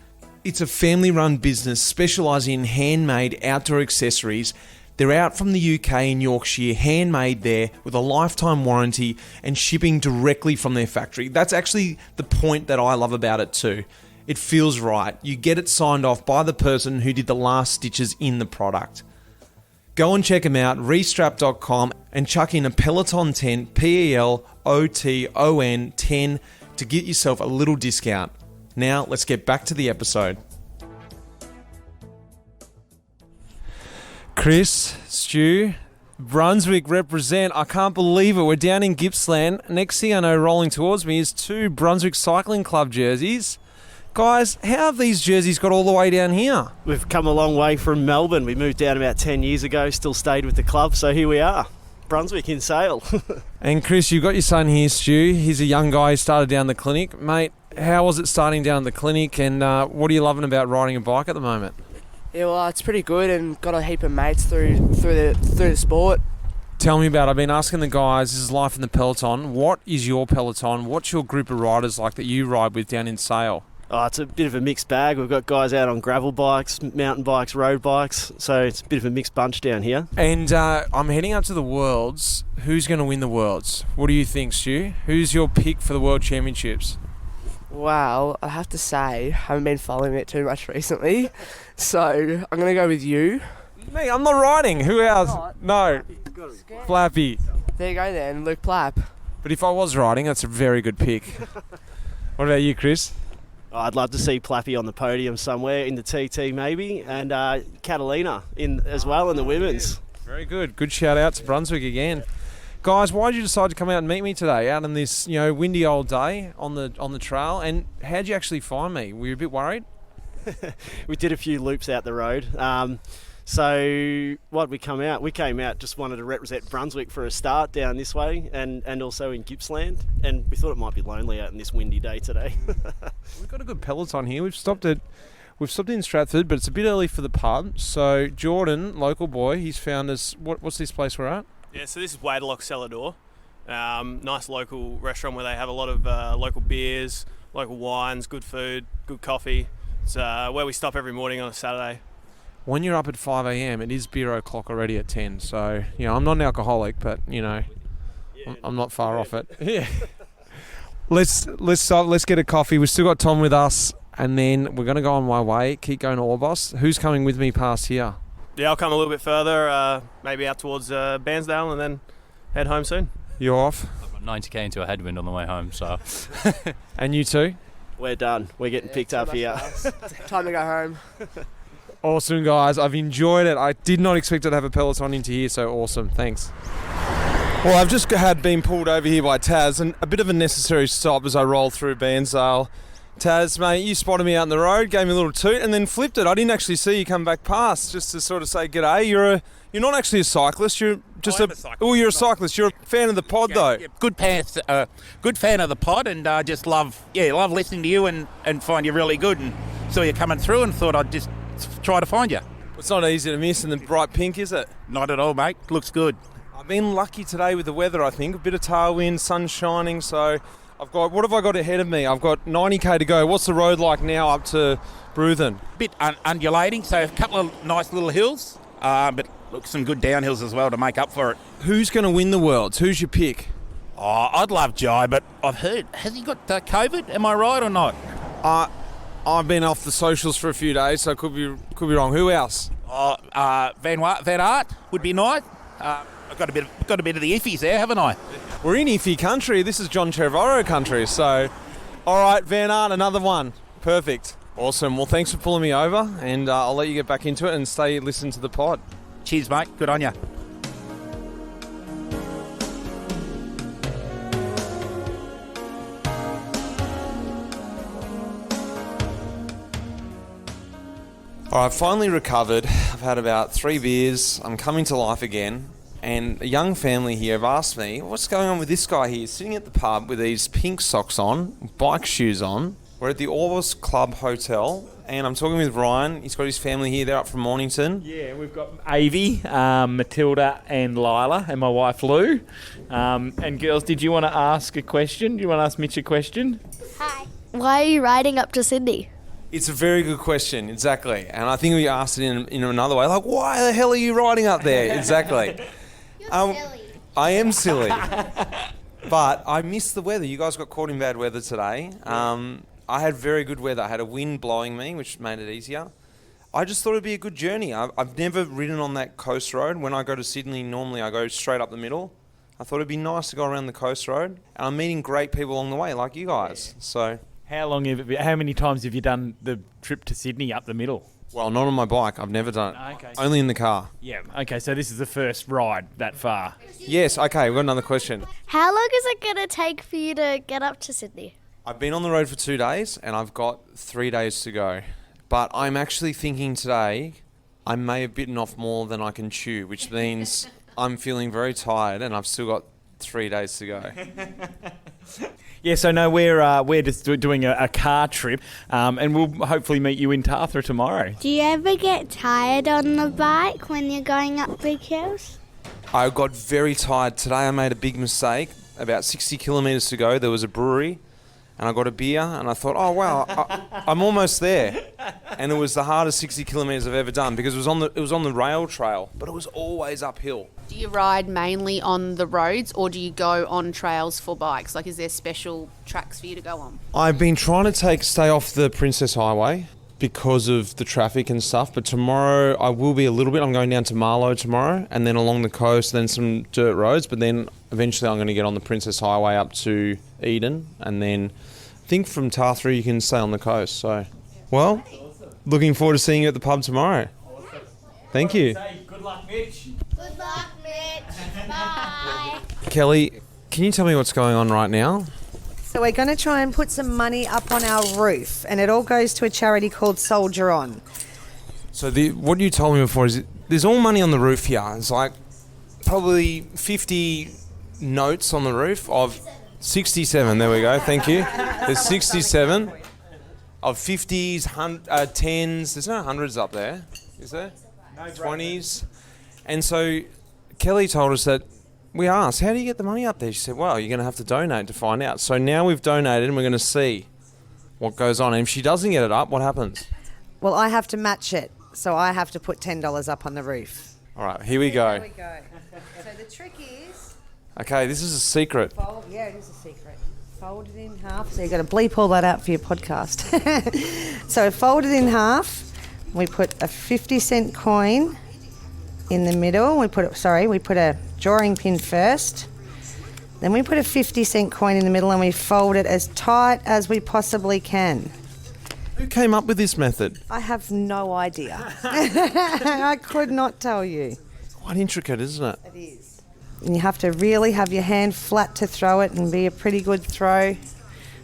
It's a family-run business specialising in handmade outdoor accessories. They're out from the UK in Yorkshire, handmade there with a lifetime warranty and shipping directly from their factory. That's actually the point that I love about it too. It feels right. You get it signed off by the person who did the last stitches in the product. Go and check them out, restrap.com, and chuck in a Peloton 10, Peloton 10, to get yourself a little discount. Now, let's get back to the episode. Chris, Stu, Brunswick represent. I can't believe it. We're down in Gippsland. Next thing I know, rolling towards me is 2 Brunswick Cycling Club jerseys. Guys, how have these jerseys got all the way down here? We've come a long way from Melbourne. We moved down about 10 years ago, still stayed with the club, so here we are. Brunswick in sale. And Chris, you've got your son here, Stu. He's a young guy who started down the clinic. Mate, how was it starting down the clinic, and what are you loving about riding a bike at the moment? Yeah, well, it's pretty good, and got a heap of mates through the sport. Tell me about it. I've been asking the guys, this is Life in the Peloton. What is your Peloton? What's your group of riders like that you ride with down in Sale? Oh, it's a bit of a mixed bag. We've got guys out on gravel bikes, mountain bikes, road bikes. So it's a bit of a mixed bunch down here. And I'm heading up to the Worlds. Who's going to win the Worlds? What do you think, Stu? Who's your pick for the World Championships? Well, I have to say, I haven't been following it too much recently. So I'm going to go with you. Me, I'm not riding. Who else? No. Flappy. There you go then, Luke Plapp. But if I was riding, that's a very good pick. What about you, Chris? Oh, I'd love to see Plappy on the podium somewhere in the TT maybe, and Catalina in as well in the women's. Very good. Good shout out to Brunswick again. Guys, why did you decide to come out and meet me today out on this, windy old day on the trail? And how'd you actually find me? Were you a bit worried? We did a few loops out the road. So what we came out, just wanted to represent Brunswick for a start down this way and also in Gippsland. And we thought it might be lonely out in this windy day today. We've got a good Peloton here. We've stopped in Stratford, but it's a bit early for the pub. So Jordan, local boy, he's found us. What's this place we're at? Yeah, so this is Waderlock Cellar Door. Nice local restaurant where they have a lot of local beers, local wines, good food, good coffee. It's where we stop every morning on a Saturday. When you're up at 5 a.m, it is beer o'clock already at 10. So, I'm not an alcoholic, but, I'm not far off it. Yeah. Let's get a coffee. We've still got Tom with us, and then we're going to go on my way, keep going to Orbost. Who's coming with me past here? Yeah, I'll come a little bit further, maybe out towards Bairnsdale, and then head home soon. You're off? I've got 90k into a headwind on the way home, so... And you too? We're done. We're getting picked up here. Time to go home. Awesome, guys. I've enjoyed it. I did not expect to have a Peloton into here, so awesome. Thanks. Well, I've just been pulled over here by Taz, and a bit of a necessary stop as I roll through Bairnsdale. Taz, mate, you spotted me out on the road, gave me a little toot, and then flipped it. I didn't actually see you come back past, just to sort of say g'day. You're not actually a cyclist. You're just a cyclist. Oh, you're a cyclist. You're a fan of the pod, though. Yeah, good fan of the pod, and just love listening to you and find you really good. And saw you coming through, and thought I'd just try to find you. It's not easy to miss in the bright pink, is it? Not at all, mate. Looks good. I've been lucky today with the weather, I think. A bit of tailwind, sun shining, so what have I got ahead of me? I've got 90k to go. What's the road like now up to Bruthen? Bit undulating, so a couple of nice little hills, but look, some good downhills as well to make up for it. Who's going to win the Worlds? Who's your pick? Oh, I'd love Jai, but I've heard, has he got COVID? Am I right or not? I've been off the socials for a few days, so could be wrong. Who else? Van Aert would be nice. I've got a bit of the iffies there, haven't I? We're in iffy country. This is John Trevorrow country. So, all right, Van Aert, another one. Perfect. Awesome. Well, thanks for pulling me over, and I'll let you get back into it and listen to the pod. Cheers, mate. Good on you. All right, finally recovered. I've had about 3 beers. I'm coming to life again. And a young family here have asked me, what's going on with this guy here sitting at the pub with these pink socks on, bike shoes on. We're at the Orbost Club Hotel, and I'm talking with Ryan. He's got his family here. They're up from Mornington. Yeah, we've got Avi, Matilda and Lila, and my wife Lou. And girls, did you want to ask a question? Do you want to ask Mitch a question? Hi. Why are you riding up to Sydney? It's a very good question, exactly. And I think we asked it in another way, like, why the hell are you riding up there? Exactly. You're silly. I am silly. But I missed the weather. You guys got caught in bad weather today. I had very good weather. I had a wind blowing me, which made it easier. I just thought it'd be a good journey. I've never ridden on that coast road. When I go to Sydney, normally I go straight up the middle. I thought it'd be nice to go around the coast road. And I'm meeting great people along the way, like you guys. So... How many times have you done the trip to Sydney up the middle? Well, not on my bike. I've never done it. Okay. Only in the car. Yeah. Okay, so this is the first ride that far. Yes. Okay, we've got another question. How long is it going to take for you to get up to Sydney? I've been on the road for 2 days and I've got 3 days to go. But I'm actually thinking today I may have bitten off more than I can chew, which means I'm feeling very tired and I've still got 3 days to go. Yeah, so no, we're just doing a car trip, and we'll hopefully meet you in Tathra tomorrow. Do you ever get tired on the bike when you're going up big hills? I got very tired. Today I made a big mistake. About 60 kilometres to go, there was a brewery, and I got a beer, and I thought, oh, wow, I'm almost there. And it was the hardest 60 kilometres I've ever done because it was on the rail trail, but it was always uphill. Do you ride mainly on the roads or do you go on trails for bikes? Like, is there special tracks for you to go on? I've been trying to stay off the Princess Highway because of the traffic and stuff, but tomorrow I will be a little bit. I'm going down to Marlow tomorrow and then along the coast, then some dirt roads, but then eventually I'm going to get on the Princess Highway up to Eden, and then I think from Tarthru you can stay on the coast. So, well, looking forward to seeing you at the pub tomorrow. Thank you. Good luck, Mitch. Good luck, Mitch. Bye. Kelly, can you tell me what's going on right now? So we're going to try and put some money up on our roof, and it all goes to a charity called Soldier On. So what you told me before is there's all money on the roof here. It's like probably 50 notes on the roof of 67. There we go. Thank you. There's 67 of 50s, 10s. There's no hundreds up there, is there? No 20s. And so Kelly told us that we asked, how do you get the money up there? She said, well, you're going to have to donate to find out. So now we've donated and we're going to see what goes on. And if she doesn't get it up, what happens? Well, I have to match it, so I have to put $10 up on the roof. All right, here we go. Here we go. So the trick is... Okay, this is a secret. Yeah, it is a secret. Fold it in half. So you've got to bleep all that out for your podcast. So fold it in half. We put a 50-cent coin in the middle. We put a drawing pin first. Then we put a 50-cent coin in the middle and we fold it as tight as we possibly can. Who came up with this method? I have no idea. I could not tell you. It's quite intricate, isn't it? It is. And you have to really have your hand flat to throw it and be a pretty good throw,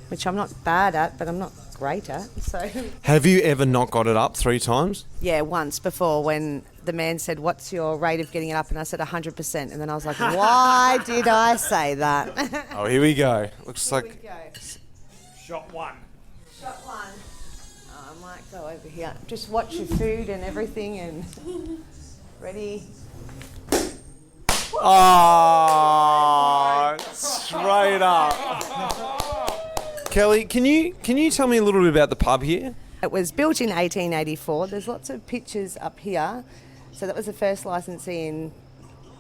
which I'm not bad at, but I'm not great at. So. Have you ever not got it up 3 times? Yeah, once before when the man said, what's your rate of getting it up? And I said 100%. And then I was like, why did I say that? Oh, here we go. Looks like... Shot one. Shot one. Oh, I might go over here. Just watch your food and everything and... Ready? Oh, straight up. Kelly, can you tell me a little bit about the pub here? It was built in 1884. There's lots of pictures up here. So that was the first licensee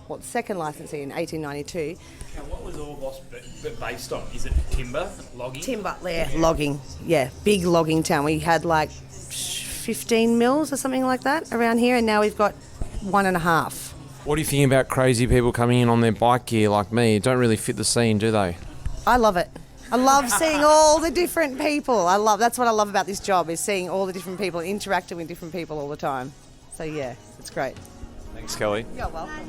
the second licensee in 1892. Now, what was Orbost based on? Is it timber, logging? Timber, yeah, logging. Yeah, big logging town. We had like 15 mills or something like that around here, and now we've got 1.5. What do you think about crazy people coming in on their bike gear like me? Don't really fit the scene, do they? I love it. I love seeing all the different people. That's what I love about this job, is seeing all the different people, interacting with different people all the time. So yeah, it's great. Thanks, Kelly. You're welcome.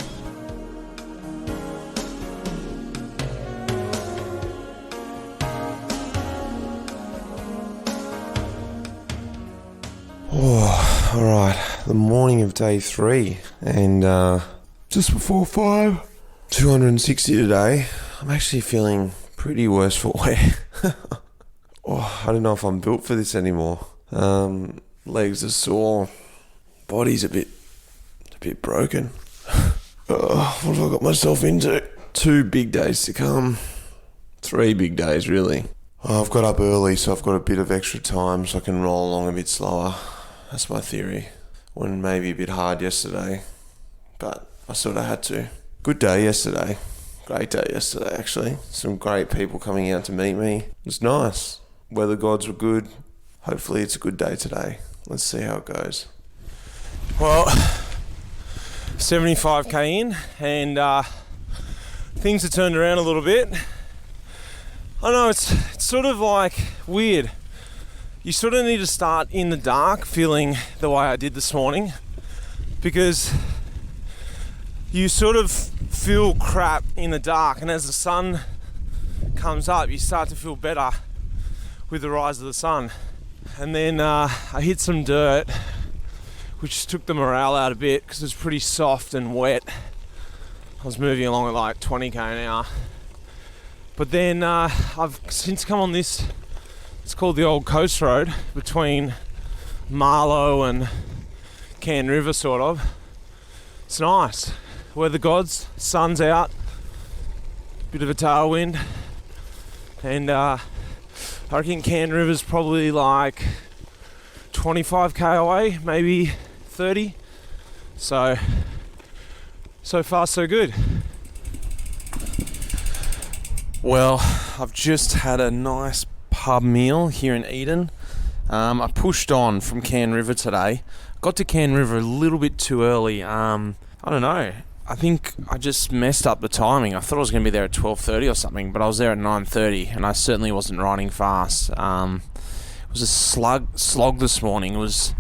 Oh, all right. The morning of day 3, and just before 5, 260 today. I'm actually feeling pretty worse for wear. I don't know if I'm built for this anymore. Legs are sore, body's a bit broken. What have I got myself into? 2 big days to come. 3 big days, really. I've got up early, so I've got a bit of extra time so I can roll along a bit slower. That's my theory. Went maybe a bit hard yesterday, but I sort of had to. Good day yesterday. Great day yesterday, actually. Some great people coming out to meet me. It was nice. Weather gods were good. Hopefully it's a good day today. Let's see how it goes. Well, 75k in, and things have turned around a little bit. I know it's sort of like weird. You sort of need to start in the dark feeling the way I did this morning, because you sort of feel crap in the dark, and as the sun comes up you start to feel better with the rise of the sun. And then I hit some dirt, which took the morale out a bit because it's pretty soft and wet. I was moving along at like 20k an hour. But then I've since come on this, it's called the Old Coast Road, between Marlow and Cairn River, sort of. It's nice. weather gods. Sun's out, bit of a tailwind, and I reckon Cairn River's probably like 25k away, maybe 30. So far so good. Well, I've just had a nice pub meal here in Eden. I pushed on from Cairn River today. Got to Cairn River a little bit too early. I don't know. I think I just messed up the timing. I thought I was going to be there at 12:30 or something, but I was there at 9:30, and I certainly wasn't riding fast. It was a slog this morning. It was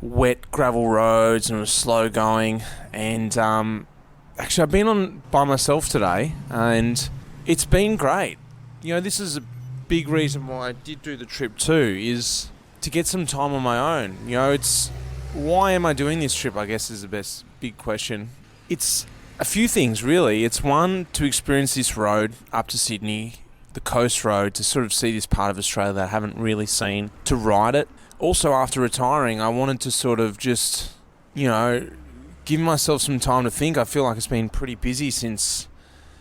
wet gravel roads and it was slow going. And actually, I've been on by myself today, and it's been great. You know, this is a big reason why I did do the trip too, is to get some time on my own. You know, it's why am I doing this trip, I guess, is the best big question. It's a few things, really. It's one, to experience this road up to Sydney, the coast road, to sort of see this part of Australia that I haven't really seen, to ride it. Also, after retiring, I wanted to sort of just, you know, give myself some time to think. I feel like it's been pretty busy since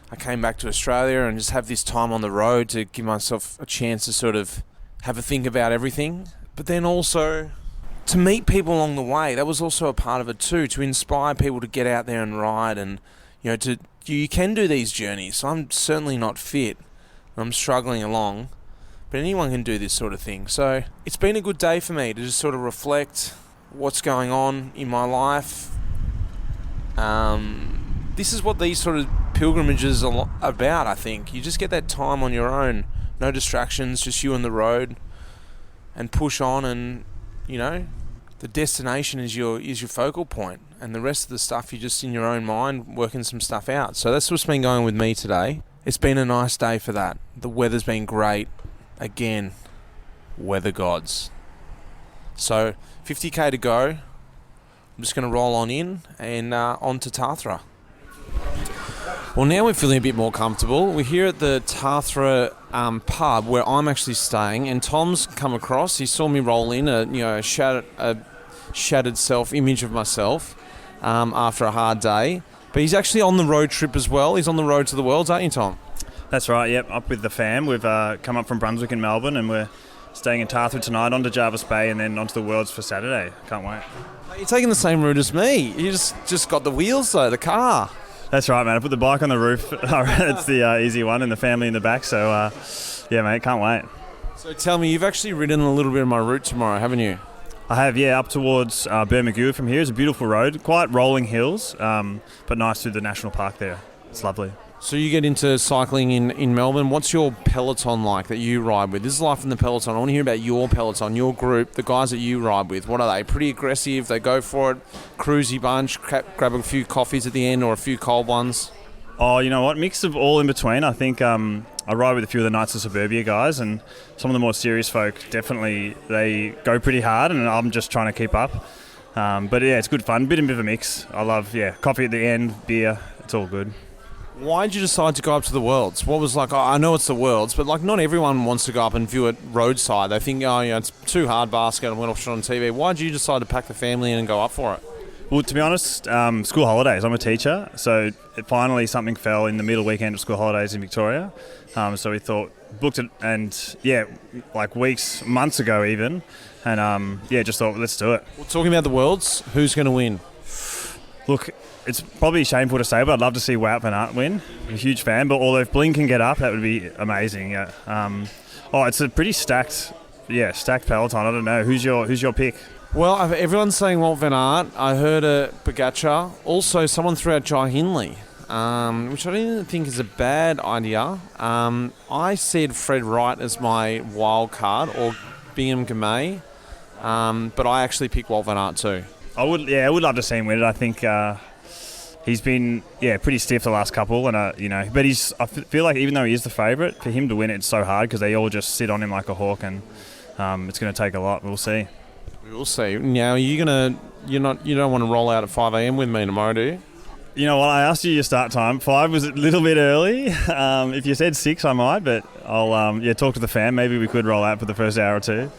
I came back to Australia, and just have this time on the road to give myself a chance to sort of have a think about everything. But then also to meet people along the way. That was also a part of it too, to inspire people to get out there and ride, and you know, you can do these journeys. So I'm certainly not fit. I'm struggling along, but anyone can do this sort of thing. So it's been a good day for me to just sort of reflect what's going on in my life. This is what these sort of pilgrimages are about, I think. You just get that time on your own, no distractions, just you and the road, and push on, and you know, the destination is your focal point, and the rest of the stuff you're just in your own mind working some stuff out. So that's what's been going with me today. It's been a nice day for that. The weather's been great. Again, weather gods. So 50k to go. I'm just going to roll on in and on to Tathra. Well, now we're feeling a bit more comfortable. We're here at the Tathra pub where I'm actually staying, and Tom's come across. He saw me roll in a shattered self-image of myself after a hard day. But he's actually on the road trip as well. He's on the road to the worlds, aren't you, Tom? That's right, yep. Up with the fam. We've come up from Brunswick in Melbourne, and we're staying in Tathra tonight, onto Jarvis Bay, and then onto the worlds for Saturday. Can't wait. You're taking the same route as me. You just got the wheels though, the car. That's right, man. I put the bike on the roof. It's the easy one, and the family in the back. So, yeah, mate, can't wait. So tell me, you've actually ridden a little bit of my route tomorrow, haven't you? I have, yeah, up towards Bermagua from here. It's a beautiful road, quite rolling hills, but nice through the national park there. It's lovely. So you get into cycling in Melbourne. What's your Peloton like that you ride with? This is Life in the Peloton. I want to hear about your Peloton, your group, the guys that you ride with. What are they? Pretty aggressive? They go for it? Cruisy bunch? Grab a few coffees at the end or a few cold ones? Oh, you know what? Mix of all in between. I think I ride with a few of the Knights of Suburbia guys, and some of the more serious folk, definitely, they go pretty hard, and I'm just trying to keep up. But yeah, it's good fun. Bit of a mix. I love, coffee at the end, beer. It's all good. Why did you decide to go up to the Worlds? What was like, I know it's the Worlds, but like not everyone wants to go up and view it roadside. They think, it's too hard basket, I'm going to watch it on TV. Why did you decide to pack the family in and go up for it? Well, to be honest, school holidays. I'm a teacher, so finally something fell in the middle weekend of school holidays in Victoria. So we booked it, and like months ago even, and just thought, let's do it. Well, talking about the Worlds, who's going to win? Look, it's probably shameful to say, but I'd love to see Wout van Aert win. I'm a huge fan, but although if Bling can get up, that would be amazing. It's a pretty stacked peloton. I don't know. Who's your pick? Well, everyone's saying Wout van Aert. I heard a Pogačar. Also, someone threw out Jai Hindley, which I didn't think is a bad idea. I said Fred Wright as my wild card, or Bingham Gamay, but I actually picked Wout van Aert too. I would love to see him win it. I think he's been pretty stiff the last couple, and but I feel like even though he is the favourite, for him to win it's so hard because they all just sit on him like a hawk, and it's going to take a lot. We'll see. We will see. Now you don't want to roll out at 5 a.m. with me tomorrow, do you? You know what? I asked you your start time. 5 was a little bit early. If you said 6, I might, but I'll talk to the fam. Maybe we could roll out for the first hour or two.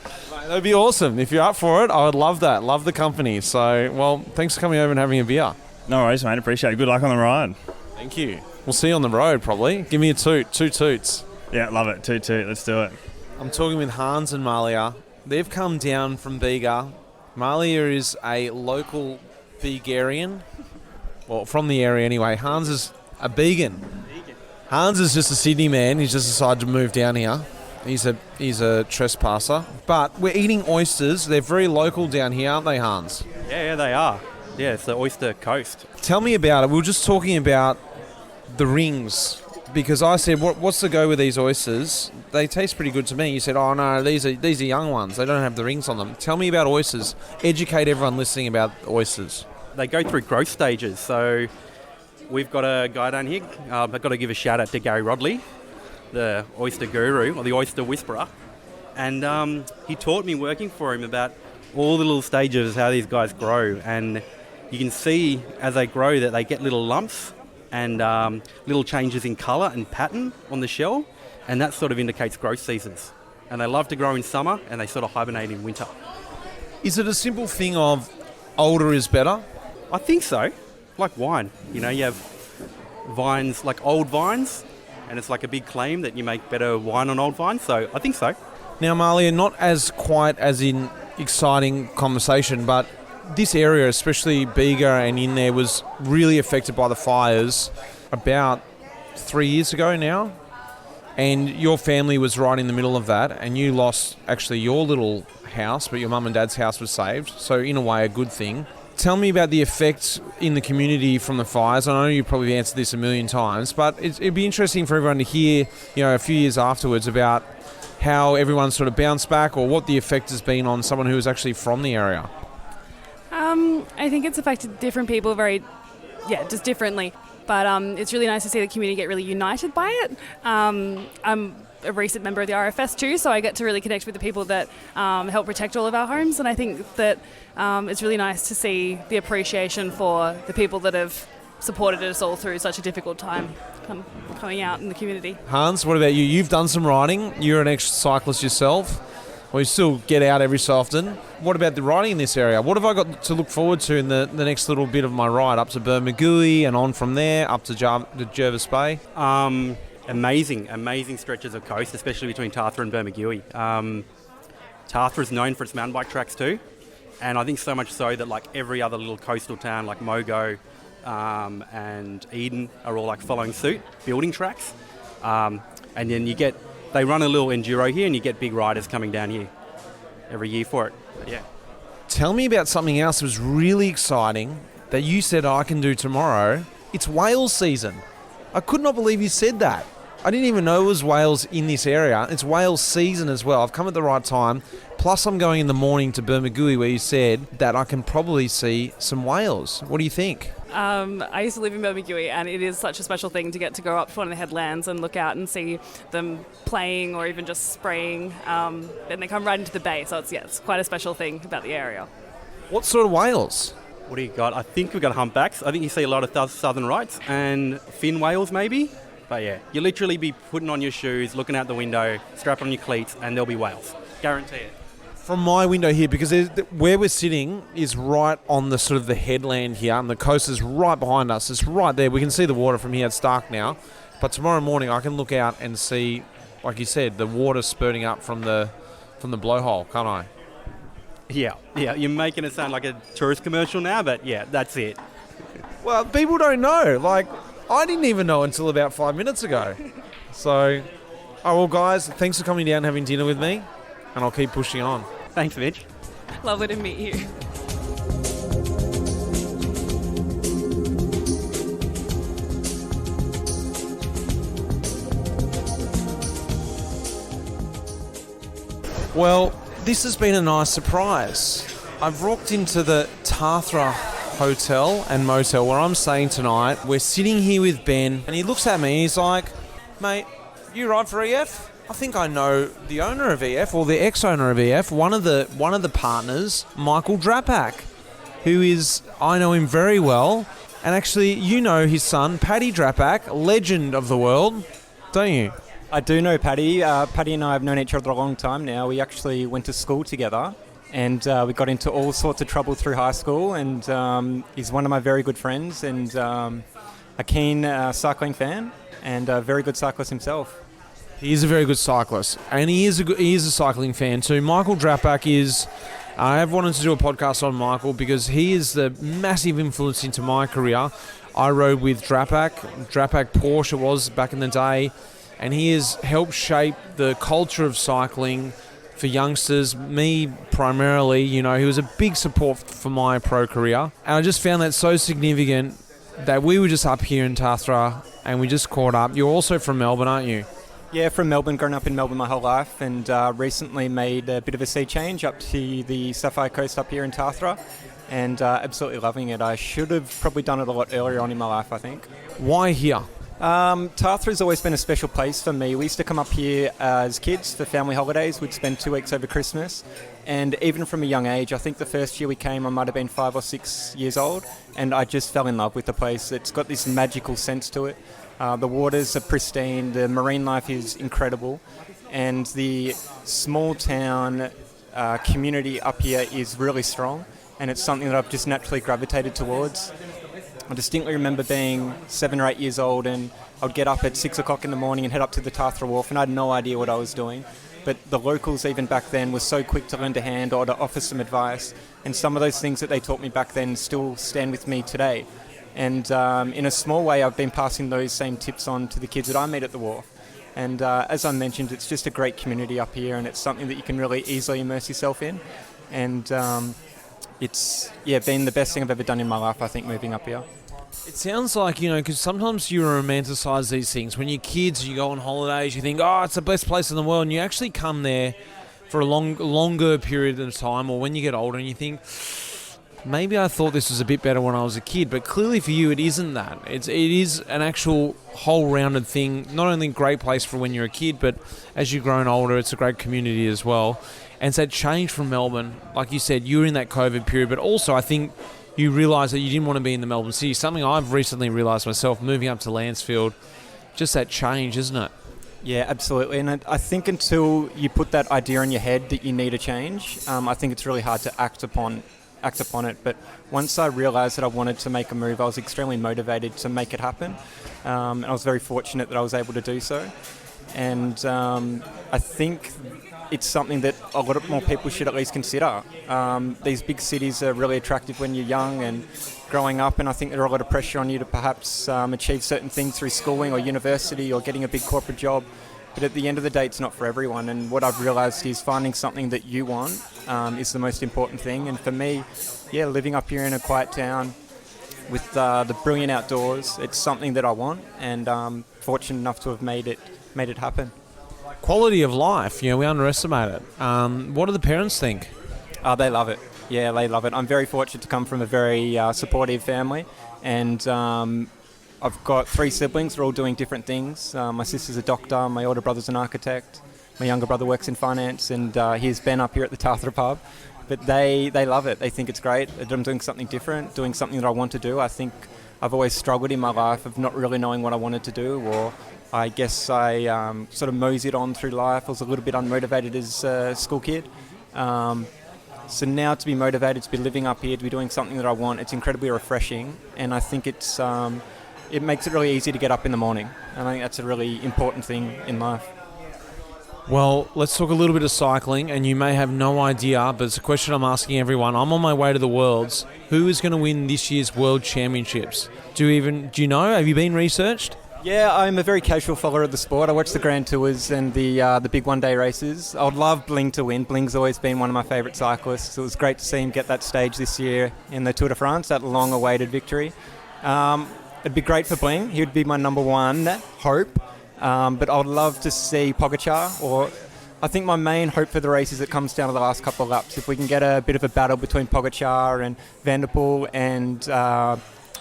That'd be awesome. If you're up for it, I would love that. Love the company. So, well, thanks for coming over and having a beer. No worries, mate. Appreciate it. Good luck on the ride. Thank you. We'll see you on the road probably. Give me a toot. 2 toots. Yeah, love it. Toot. Let's do it. I'm talking with Hans and Malia. They've come down from Bega. Malia is a local Begarian. Well, from the area anyway. Hans is a Began. Hans is just a Sydney man. He's just decided to move down here. He's a trespasser. But we're eating oysters. They're very local down here, aren't they, Hans? Yeah, they are. Yeah, it's the oyster coast. Tell me about it. We were just talking about the rings, because I said, what's the go with these oysters? They taste pretty good to me. You said, oh no, these are young ones. They don't have the rings on them. Tell me about oysters. Educate everyone listening about oysters. They go through growth stages. So we've got a guy down here. I've got to give a shout out to Gary Rodley, the oyster guru or the oyster whisperer. And he taught me working for him about all the little stages, how these guys grow. And you can see as they grow that they get little lumps and little changes in colour and pattern on the shell, and that sort of indicates growth seasons. And they love to grow in summer and they sort of hibernate in winter. Is it a simple thing of older is better? I think so. Like wine. You know, you have vines, like old vines, and it's like a big claim that you make better wine on old vines, so I think so. Now, Malia, not as quite as in exciting conversation, but this area, especially Bega and in there, was really affected by the fires about 3 years ago now. And your family was right in the middle of that, and you lost actually your little house, but your mum and dad's house was saved. So in a way, a good thing. Tell me about the effects in the community from the fires. I know you probably answered this a million times, but it'd be interesting for everyone to hear, a few years afterwards about how everyone sort of bounced back, or what the effect has been on someone who was actually from the area. I think it's affected different people just differently. But it's really nice to see the community get really united by it. I'm a recent member of the RFS too, so I get to really connect with the people that help protect all of our homes. And I think that it's really nice to see the appreciation for the people that have supported us all through such a difficult time coming out in the community. Hans, what about you? You've done some riding. You're an ex-cyclist yourself. We still get out every so often. What about the riding in this area? What have I got to look forward to in the next little bit of my ride up to Bermagui and on from there up to Jervis Bay? Amazing stretches of coast, especially between Tarthra and Bermagui. Tarthra is known for its mountain bike tracks too, and I think so much so that like every other little coastal town like Mogo and Eden are all like following suit, building tracks. And then they run a little enduro here, and you get big riders coming down here every year for it. But yeah. Tell me about something else that was really exciting that you said I can do tomorrow. It's whale season. I could not believe you said that. I didn't even know it was whales in this area. It's whale season as well. I've come at the right time. Plus I'm going in the morning to Bermagui, where you said that I can probably see some whales. What do you think? I used to live in Bermagui, and it is such a special thing to get to go up to one of the headlands and look out and see them playing or even just spraying. And they come right into the bay, so it's quite a special thing about the area. What sort of whales? What do you got? I think we've got humpbacks. I think you see a lot of southern rights and fin whales maybe. But yeah, you literally be putting on your shoes, looking out the window, strap on your cleats, and there'll be whales. Guarantee it. From my window here, because where we're sitting is right on the sort of the headland here, and the coast is right behind us. It's right there. We can see the water from here. It's dark now. But tomorrow morning I can look out and see, like you said, the water spurting up from the blowhole, can't I? Yeah, you're making it sound like a tourist commercial now, but yeah, that's it. Well, people don't know. Like, I didn't even know until about 5 minutes ago. So, well, guys, thanks for coming down and having dinner with me, and I'll keep pushing on. Thanks, Mitch. Lovely to meet you. Well, this has been a nice surprise. I've walked into the Tarthra Hotel and Motel where I'm staying tonight. We're sitting here with Ben, and he looks at me, he's like, mate, you ride for EF? I think I know the owner of EF, or the ex-owner of EF, one of the partners, Michael Drapak, who is, I know him very well, and actually you know his son, Paddy Drapak, legend of the world, don't you? I do know Paddy. Paddy and I have known each other a long time now. We actually went to school together and we got into all sorts of trouble through high school, and he's one of my very good friends, and a keen cycling fan, and a very good cyclist himself. He is a very good cyclist, and he is a cycling fan too. Michael Drapak is. I have wanted to do a podcast on Michael because he is the massive influence into my career. I rode with Drapak Porsche it was back in the day, and he has helped shape the culture of cycling for youngsters. Me primarily, he was a big support for my pro career, and I just found that so significant that we were just up here in Tathra and we just caught up. You're also from Melbourne, aren't you? Yeah, from Melbourne, grown up in Melbourne my whole life, and recently made a bit of a sea change up to the Sapphire Coast up here in Tathra, and absolutely loving it. I should have probably done it a lot earlier on in my life, I think. Why here? Tathra's always been a special place for me. We used to come up here as kids for family holidays. We'd spend 2 weeks over Christmas, and even from a young age, I think the first year we came I might have been 5 or 6 years old, and I just fell in love with the place. It's got this magical sense to it. The waters are pristine, the marine life is incredible, and the small town community up here is really strong, and it's something that I've just naturally gravitated towards. I distinctly remember being 7 or 8 years old, and I'd get up at 6 o'clock in the morning and head up to the Tathra Wharf, and I had no idea what I was doing. But the locals even back then were so quick to lend a hand or to offer some advice, and some of those things that they taught me back then still stand with me today. And in a small way, I've been passing those same tips on to the kids that I meet at the wharf. And as I mentioned, it's just a great community up here, and it's something that you can really easily immerse yourself in. And it's been the best thing I've ever done in my life, I think, moving up here. It sounds like, because sometimes you romanticise these things. When you're kids, you go on holidays, you think, oh, it's the best place in the world, and you actually come there for a longer period of time, or when you get older and you think, maybe I thought this was a bit better when I was a kid, but clearly for you it isn't that. It is an actual whole rounded thing, not only a great place for when you're a kid, but as you've grown older, it's a great community as well. And so that change from Melbourne, like you said, you were in that COVID period, but also I think you realised that you didn't want to be in the Melbourne city. Something I've recently realised myself, moving up to Lancefield, just that change, isn't it? Yeah, absolutely. And I think until you put that idea in your head that you need a change, I think it's really hard to act upon it. But once I realised that I wanted to make a move, I was extremely motivated to make it happen. And I was very fortunate that I was able to do so. And I think it's something that a lot more people should at least consider. These big cities are really attractive when you're young and growing up, and I think there are a lot of pressure on you to perhaps achieve certain things through schooling or university or getting a big corporate job. But at the end of the day, it's not for everyone. And what I've realised is finding something that you want is the most important thing. And for me, living up here in a quiet town with the brilliant outdoors, it's something that I want, and I'm fortunate enough to have made it happen. Quality of life, we underestimate it. What do the parents think? They love it. Yeah, they love it. I'm very fortunate to come from a very supportive family, and I've got 3 siblings. They're all doing different things. My sister's a doctor, my older brother's an architect, my younger brother works in finance, and here's Ben up here at the Tathra pub. But they love it. They think it's great that I'm doing something different, doing something that I want to do. I think I've always struggled in my life of not really knowing what I wanted to do, or I guess I sort of moseyed on through life. I was a little bit unmotivated as a school kid. So now to be motivated, to be living up here, to be doing something that I want, it's incredibly refreshing. And I think it makes it really easy to get up in the morning. And I think that's a really important thing in life. Well, let's talk a little bit of cycling, and you may have no idea, but it's a question I'm asking everyone. I'm on my way to the Worlds. Who is going to win this year's World Championships? Do you know? Have you been researched? Yeah, I'm a very casual follower of the sport. I watch the Grand Tours and the big one-day races. I would love Bling to win. Bling's always been one of my favourite cyclists. It was great to see him get that stage this year in the Tour de France, that long-awaited victory. It'd be great for Bling. He would be my number one hope. But I would love to see Pogačar, or I think my main hope for the race is it comes down to the last couple of laps. If we can get a bit of a battle between Pogačar and Van der Poel and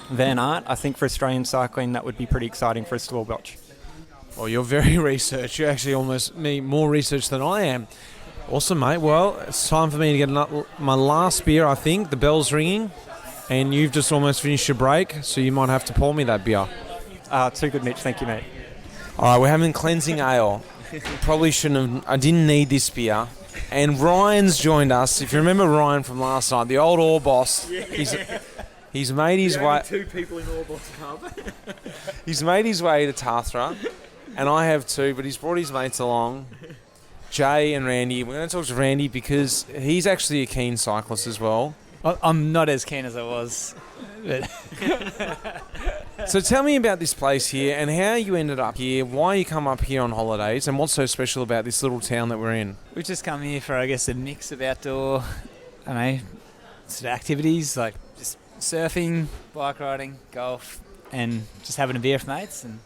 Van Aert, I think for Australian cycling that would be pretty exciting for us to all watch. Well, you're very researched. You're actually almost more research than I am. Awesome, mate. Well, it's time for me to get my last beer, I think. The bell's ringing, and you've just almost finished your break, so you might have to pour me that beer. Too good, Mitch. Thank you, mate. All right, we're having cleansing ale. Probably shouldn't have. I didn't need this beer. And Ryan's joined us. If you remember Ryan from last night, the old ore boss, he's made his way. Two people in Orboss Pub. He's made his way to Tathra, and I have too, but he's brought his mates along, Jay and Randy. We're going to talk to Randy because he's actually a keen cyclist as well. I'm not as keen as I was. But So tell me about this place here and how you ended up here, why you come up here on holidays, and what's so special about this little town that we're in. we've just come here for, I guess, a mix of outdoor, I don't know, sort of activities like just surfing, bike riding, golf, and just having a beer with mates and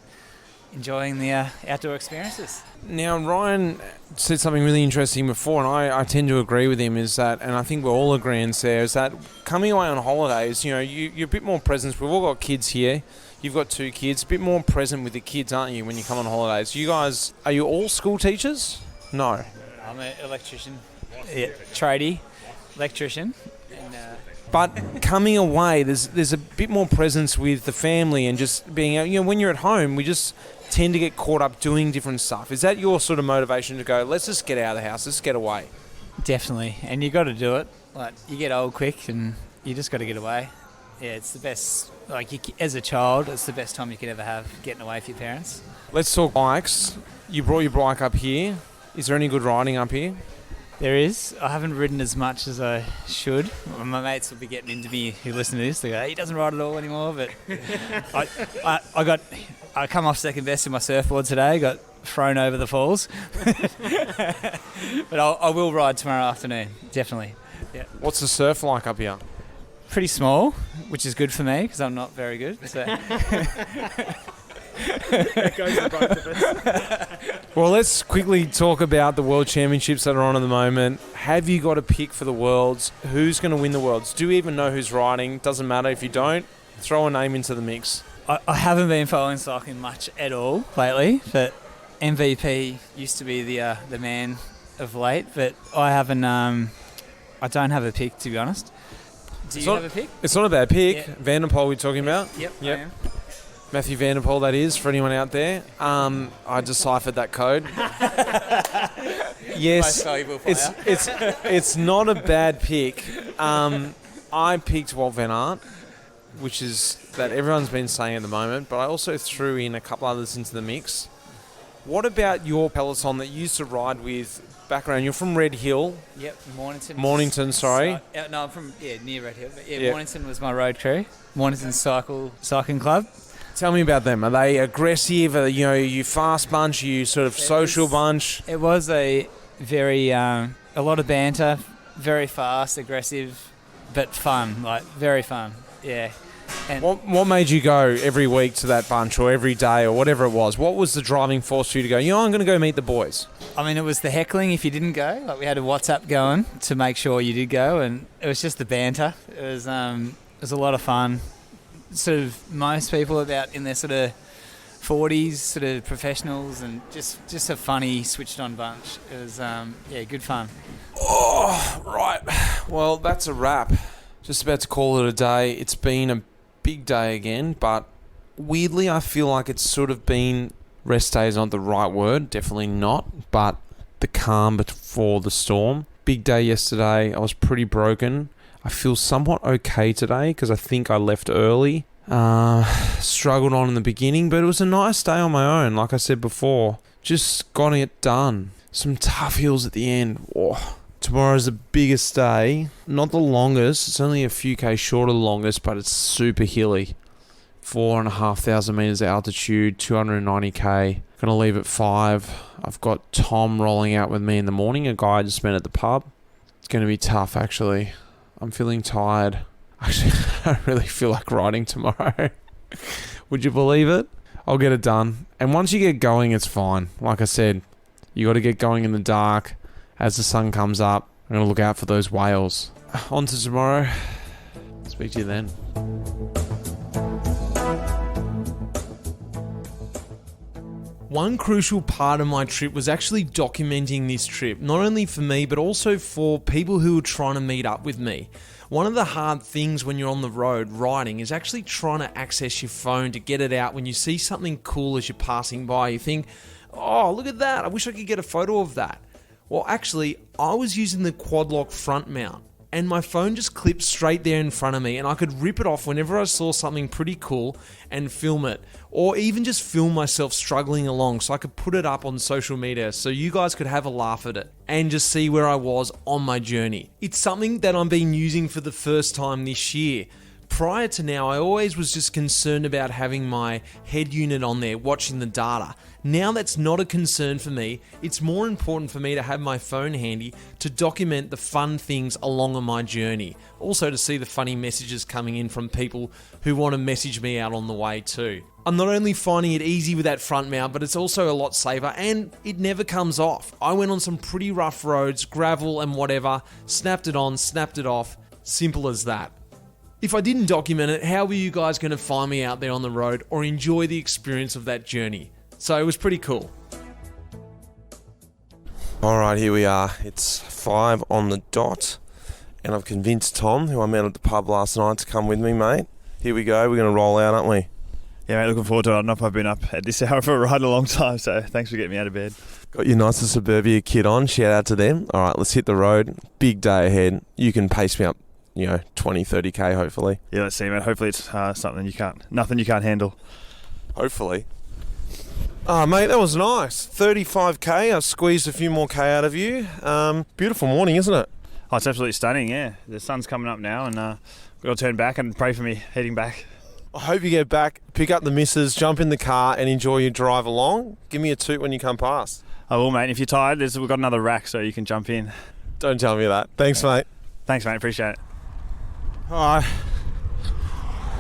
enjoying the outdoor experiences. Now, Ryan said something really interesting before, and I tend to agree with him, is that, and I think we're all agreeing there, is that coming away on holidays, you're a bit more present. We've all got kids here. You've got 2 kids. A bit more present with the kids, aren't you, when you come on holidays? You guys, are you all school teachers? No. I'm an electrician, tradie, electrician. And, But coming away, there's a bit more presence with the family and just being out. When you're at home, we just tend to get caught up doing different stuff. Is that your sort of motivation to go, let's just get out of the house, let's get away? Definitely, and you got to do it. Like, you get old quick, and you just got to get away. Yeah, it's the best. Like, as a child, it's the best time you could ever have, getting away from your parents. Let's talk bikes. You brought your bike up here. Is there any good riding up here? There is. I haven't ridden as much as I should. My mates will be getting into me who listen to this. They go, he doesn't ride at all anymore. But I come off second best in my surfboard today. Got thrown over the falls. But I will ride tomorrow afternoon, definitely. Yeah. What's the surf like up here? Pretty small, which is good for me because I'm not very good. So. It goes for both of us. Well, let's quickly talk about the World Championships that are on at the moment. Have you got a pick for the Worlds? Who's going to win the Worlds? Do you even know who's riding? Doesn't matter if you don't. Throw a name into the mix. I haven't been following cycling much at all lately, but MVP used to be the man of late. But I haven't. I don't have a pick, to be honest. Do you have a pick? It's not a bad pick. Yeah. Van der Poel, we're talking about. Yep. I am. Matthew Van der Poel, that is, for anyone out there. I deciphered that code. Yes, Most valuable player. it's not a bad pick. I picked Wout van Aert, which is that everyone's been saying at the moment, but I also threw in a couple others into the mix. What about your Peloton that you used to ride with background? You're from Red Hill. Yep, Mornington. Mornington, sorry. No, I'm from near Red Hill. But Mornington was my road crew. Mornington Cycling Club. Tell me about them. Are they aggressive? Are you fast bunch? Are you sort of social bunch? It was a very a lot of banter, very fast, aggressive, but fun. Like, very fun. Yeah. And What made you go every week to that bunch or every day or whatever it was? What was the driving force for you to go, I'm going to go meet the boys? I mean, it was the heckling if you didn't go. Like, we had a WhatsApp going to make sure you did go, and it was just the banter. It was a lot of fun. Sort of most people about in their sort of 40s, sort of professionals, and just a funny, switched-on bunch. It was, good fun. Oh, right. Well, that's a wrap. Just about to call it a day. It's been a big day again, but weirdly I feel like it's sort of been, rest day is not the right word, definitely not, but the calm before the storm. Big day yesterday. I was pretty broken. I feel somewhat okay today because I think I left early. Struggled on in the beginning, but it was a nice day on my own. Like I said before, just got it done. Some tough hills at the end. Oh. Tomorrow's the biggest day. Not the longest. It's only a few K short of the longest, but it's super hilly. 4,500 metres altitude, 290K. Gonna leave at 5. I've got Tom rolling out with me in the morning, a guy I just met at the pub. It's gonna be tough, actually. I'm feeling tired. Actually, I don't really feel like riding tomorrow. Would you believe it? I'll get it done. And once you get going, it's fine. Like I said, you got to get going in the dark. As the sun comes up, I'm going to look out for those whales. On to tomorrow. Speak to you then. One crucial part of my trip was actually documenting this trip, not only for me, but also for people who were trying to meet up with me. One of the hard things when you're on the road riding is actually trying to access your phone to get it out. When you see something cool as you're passing by, you think, oh, look at that. I wish I could get a photo of that. Well, actually, I was using the quad lock front mount, and my phone just clipped straight there in front of me, and I could rip it off whenever I saw something pretty cool and film it, or even just film myself struggling along so I could put it up on social media so you guys could have a laugh at it and just see where I was on my journey. It's something that I've been using for the first time this year. Prior to now, I always was just concerned about having my head unit on there watching the data. Now that's not a concern for me. It's more important for me to have my phone handy to document the fun things along on my journey. Also to see the funny messages coming in from people who want to message me out on the way too. I'm not only finding it easy with that front mount, but it's also a lot safer and it never comes off. I went on some pretty rough roads, gravel and whatever, snapped it on, snapped it off. Simple as that. If I didn't document it, how were you guys going to find me out there on the road or enjoy the experience of that journey? So it was pretty cool. Alright, here we are. It's 5 on the dot, and I've convinced Tom, who I met at the pub last night, to come with me, mate. Here we go. We're going to roll out, aren't we? Yeah, mate, looking forward to it. I don't know if I've been up at this hour for a ride in a long time, so thanks for getting me out of bed. Got your nicer Suburbia kit on. Shout out to them. Alright, let's hit the road. Big day ahead. You can pace me up, 20, 30k hopefully. Yeah, let's see, mate. Hopefully it's nothing you can't handle. Hopefully. Oh, mate, that was nice. 35k. I've squeezed a few more k out of you. Beautiful morning, isn't it? Oh, it's absolutely stunning, yeah. The sun's coming up now, and we've got to turn back and pray for me heading back. I hope you get back, pick up the missus, jump in the car and enjoy your drive along. Give me a toot when you come past. I will, mate. If you're tired, we've got another rack so you can jump in. Don't tell me that. Thanks, mate. Thanks, mate. Appreciate it. Alright.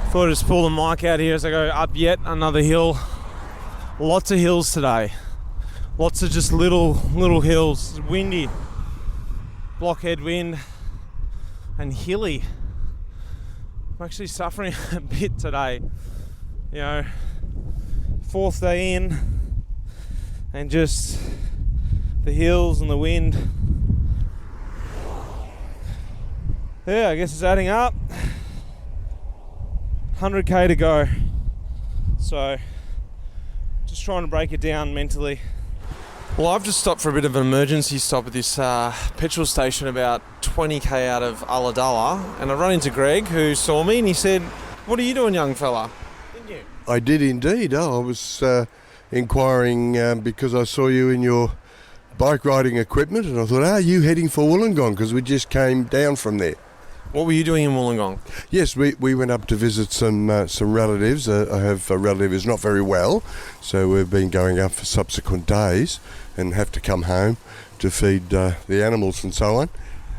Thought I'd just pull the mic out here as I go up yet another hill. Lots of hills today. Lots of just little hills. It's windy. Blockhead wind and hilly. I'm actually suffering a bit today. Fourth day in and just the hills and the wind. Yeah, I guess it's adding up. 100k to go. So, just trying to break it down mentally. Well, I've just stopped for a bit of an emergency stop at this petrol station about 20k out of Ulladulla, and I run into Greg, who saw me, and he said, "What are you doing, young fella?" Didn't you? I did indeed. I was inquiring because I saw you in your bike riding equipment, and I thought, are you heading for Wollongong? Because we just came down from there. What were you doing in Wollongong? Yes, we went up to visit some relatives. I have a relative who's not very well, so we've been going up for subsequent days and have to come home to feed the animals and so on.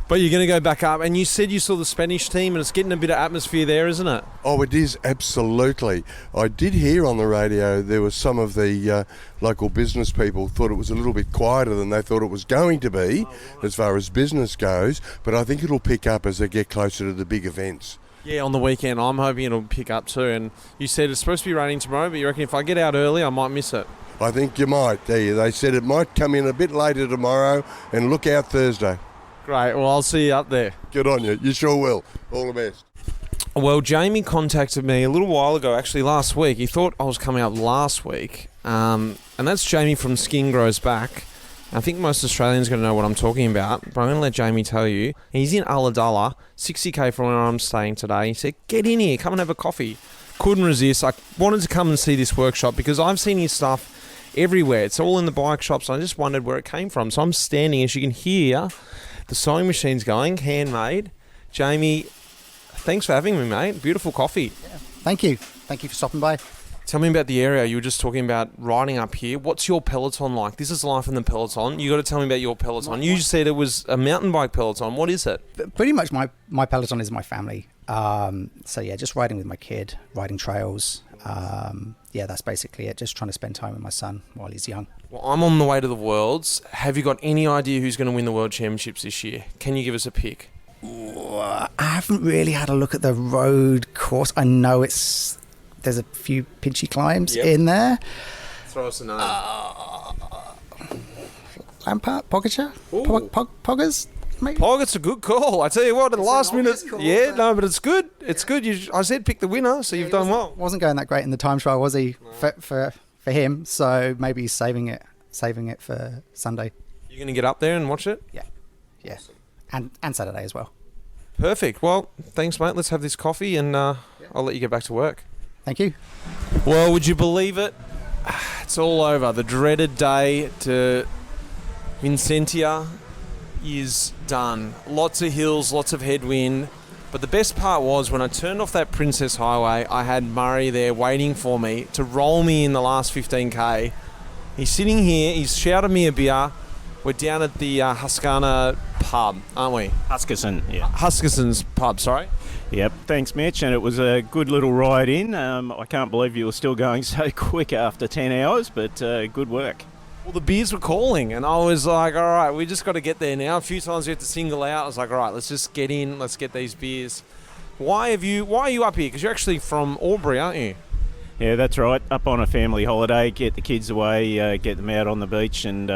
But you're going to go back up, and you said you saw the Spanish team, and it's getting a bit of atmosphere there, isn't it? Oh, it is, absolutely. I did hear on the radio there was some of the local business people thought it was a little bit quieter than they thought it was going to be as far as business goes, but I think it'll pick up as they get closer to the big events. Yeah, on the weekend, I'm hoping it'll pick up too. And you said it's supposed to be raining tomorrow, but you reckon if I get out early, I might miss it? I think you might. They said it might come in a bit later tomorrow, and look out Thursday. Great, well, I'll see you up there. Good on you. You sure will. All the best. Well, Jamie contacted me a little while ago, actually last week. He thought I was coming up last week. And that's Jamie from Skin Grows Back. I think most Australians are going to know what I'm talking about, but I'm going to let Jamie tell you. He's in Ulladulla, 60k from where I'm staying today. He said, get in here, come and have a coffee. Couldn't resist. I wanted to come and see this workshop because I've seen his stuff everywhere. It's all in the bike shops. I just wondered where it came from. So I'm standing, as you can hear, the sewing machine's going, handmade. Jamie, thanks for having me, mate. Beautiful coffee. Yeah. Thank you. Thank you for stopping by. Tell me about the area. You were just talking about riding up here. What's your Peloton like? This is life in the Peloton. You got to tell me about your Peloton. You said it was a mountain bike Peloton. What is it? Pretty much my Peloton is my family. So yeah, just riding with my kid, riding trails. Yeah, that's basically it. Just trying to spend time with my son while he's young. Well, I'm on the way to the Worlds. Have you got any idea who's going to win the World Championships this year? Can you give us a pick? I haven't really had a look at the road course. I know there's a few pinchy climbs in there. Throw us a name. Lampard? Pogacar? Poggers? Maybe? Poggett's a good call. I tell you what, at the last minute. Call, but it's good. It's good. I said pick the winner, so you've done well. Wasn't going that great in the time trial, was he? No. For him, so maybe he's saving it for Sunday. You're going to get up there and watch it? Yeah. And Saturday as well. Perfect. Well, thanks, mate. Let's have this coffee and I'll let you get back to work. Thank you. Well, would you believe it? It's all over. The dreaded day to Vincentia is done. Lots of hills, lots of headwind. But the best part was when I turned off that Princess Highway, I had Murray there waiting for me to roll me in the last 15k. He's sitting here. He's shouted me a beer. We're down at the Huskana pub, aren't we? Huskerson, yeah. Huskisson's pub, sorry. Yep, thanks, Mitch, and it was a good little ride in. I can't believe you were still going so quick after 10 hours, but good work. Well, the beers were calling, and I was like, all right, we just got to get there now. A few times we had to single out. I was like, all right, let's just get in. Let's get these beers. Why are you up here? Because you're actually from Albury, aren't you? Yeah, that's right. Up on a family holiday, get the kids away, get them out on the beach, and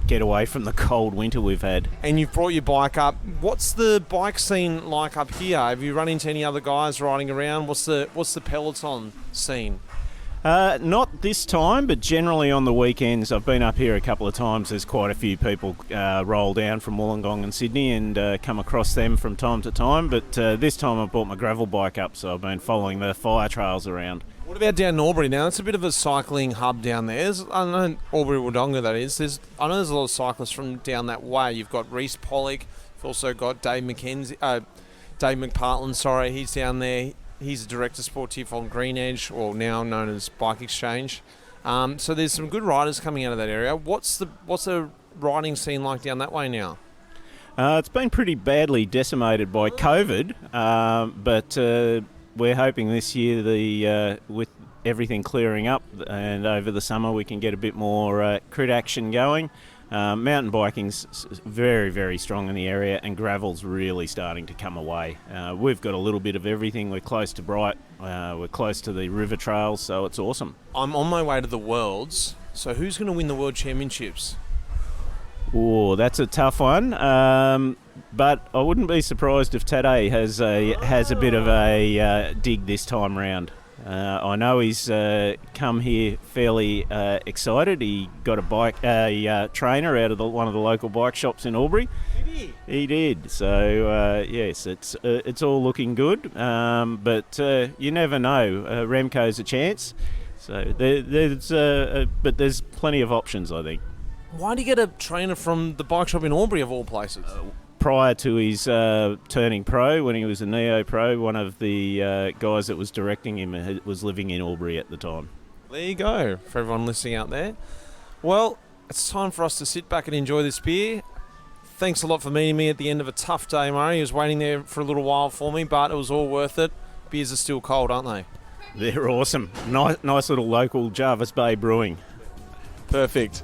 get away from the cold winter we've had. And you've brought your bike up. What's the bike scene like up here? Have you run into any other guys riding around? What's the Peloton scene? Not this time, but generally on the weekends. I've been up here a couple of times. There's quite a few people roll down from Wollongong and Sydney and come across them from time to time. But this time I brought my gravel bike up, so I've been following the fire trails around. What about down in Albury now? It's a bit of a cycling hub down there. I know Albury Wodonga, that is. I know there's a lot of cyclists from down that way. You've got Reece Pollock. You've also got Dave McPartland, sorry. He's down there. He's a director sportif on Green Edge, or now known as Bike Exchange. So there's some good riders coming out of that area. What's the riding scene like down that way now? It's been pretty badly decimated by COVID, but we're hoping this year with everything clearing up and over the summer we can get a bit more crit action going. Mountain biking's very, very strong in the area, and gravel's really starting to come away. We've got a little bit of everything. We're close to Bright, we're close to the river trails, so it's awesome. I'm on my way to the Worlds, so who's going to win the World Championships? Oh, that's a tough one. But I wouldn't be surprised if Tadej has a bit of a dig this time round. I know he's come here fairly excited. He got a trainer out of one of the local bike shops in Albury. Did he? He did. So yes, it's all looking good. But you never know. Remco's a chance. So there's plenty of options, I think. Why did he get a trainer from the bike shop in Albury, of all places? Prior to his turning pro, when he was a Neo Pro, one of the guys that was directing him was living in Albury at the time. There you go, for everyone listening out there. Well, it's time for us to sit back and enjoy this beer. Thanks a lot for meeting me at the end of a tough day, Murray. He was waiting there for a little while for me, but it was all worth it. Beers are still cold, aren't they? They're awesome. Nice little local Jarvis Bay brewing. Perfect.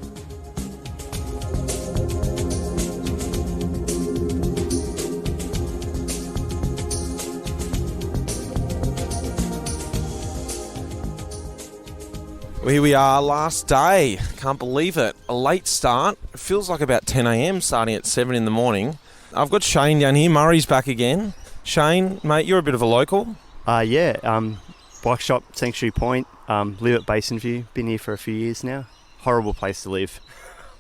Here we are, last day. Can't believe it. A late start. It feels like about 10 a.m. starting at 7 in the morning. I've got Shane down here. Murray's back again. Shane, mate, you're a bit of a local. Bike shop, Sanctuary Point. Live at Basin View. Been here for a few years now. Horrible place to live.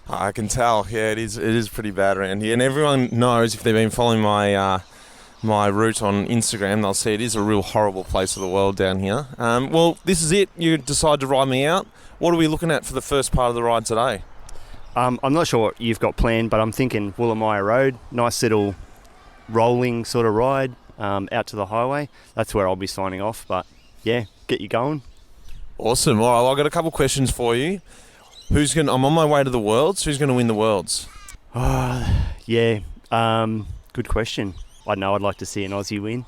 I can tell. Yeah, it is pretty bad around here. And everyone knows, if they've been following my route on Instagram, they'll see it is a real horrible place of the world down here. Well, this is it. You decide to ride me out. What are we looking at for the first part of the ride today? I'm not sure what you've got planned, but I'm thinking Woollongong Road. Nice little rolling sort of ride out to the highway. That's where I'll be signing off, but yeah, get you going. Awesome. All right, well, I've got a couple questions for you. I'm on my way to the Worlds. Who's going to win the Worlds? Good question. I know I'd like to see an Aussie win.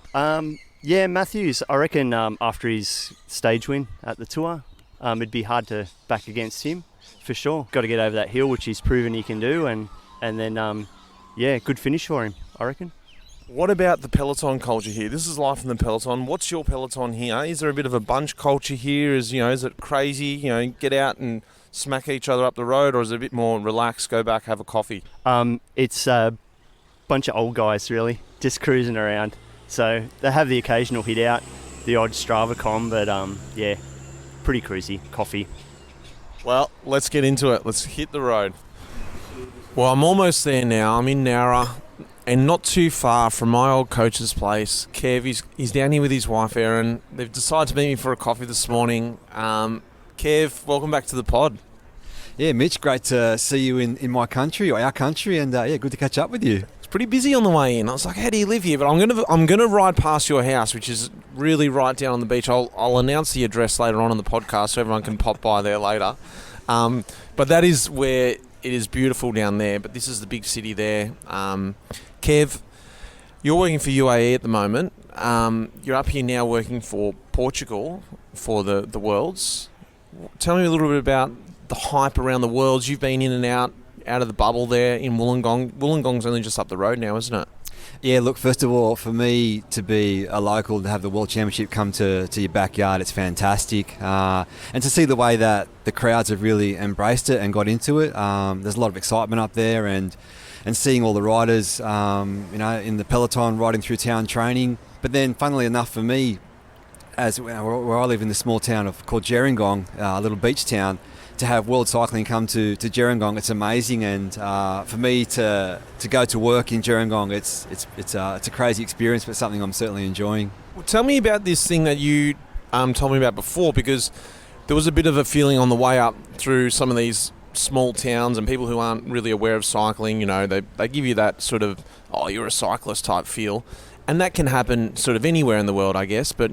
Matthews, I reckon after his stage win at the Tour, it'd be hard to back against him, for sure. Got to get over that hill, which he's proven he can do, and then, good finish for him, I reckon. What about the Peloton culture here? This is life in the Peloton. What's your Peloton here? Is there a bit of a bunch culture here? Is it crazy, get out and smack each other up the road, or is it a bit more relaxed, go back, have a coffee? It's a bunch of old guys, really, just cruising around. So they have the occasional hit out, the odd Strava com, but pretty cruisy, coffee. Well, let's get into it. Let's hit the road. Well, I'm almost there now. I'm in Nowra, and not too far from my old coach's place. Kev, he's down here with his wife, Erin. They've decided to meet me for a coffee this morning. Kev, welcome back to the pod. Yeah, Mitch, great to see you in my country, or our country, and good to catch up with you. It's pretty busy on the way in. I was like, how do you live here? But I'm gonna ride past your house, which is really right down on the beach. I'll announce the address later on in the podcast so everyone can pop by there later. But that is where it is beautiful down there. But this is the big city there. Kev, you're working for UAE at the moment. You're up here now working for Portugal for the Worlds. Tell me a little bit about the hype around the Worlds. You've been in and out of the bubble there in Wollongong. Wollongong's only just up the road now, isn't it? Yeah, look, first of all, for me to be a local, to have the World Championship come to your backyard, it's fantastic. And to see the way that the crowds have really embraced it and got into it, there's a lot of excitement up there, and seeing all the riders, in the Peloton riding through town training. But then, funnily enough for me, as where I live in the small town called Gerringong, a little beach town, to have world cycling come to Gerringong, it's amazing. And for me to go to work in Gerringong, it's a crazy experience, but something I'm certainly enjoying. Well, tell me about this thing that you told me about before, because there was a bit of a feeling on the way up through some of these small towns and people who aren't really aware of cycling. They give you that sort of, oh, you're a cyclist type feel. And that can happen sort of anywhere in the world, I guess. But,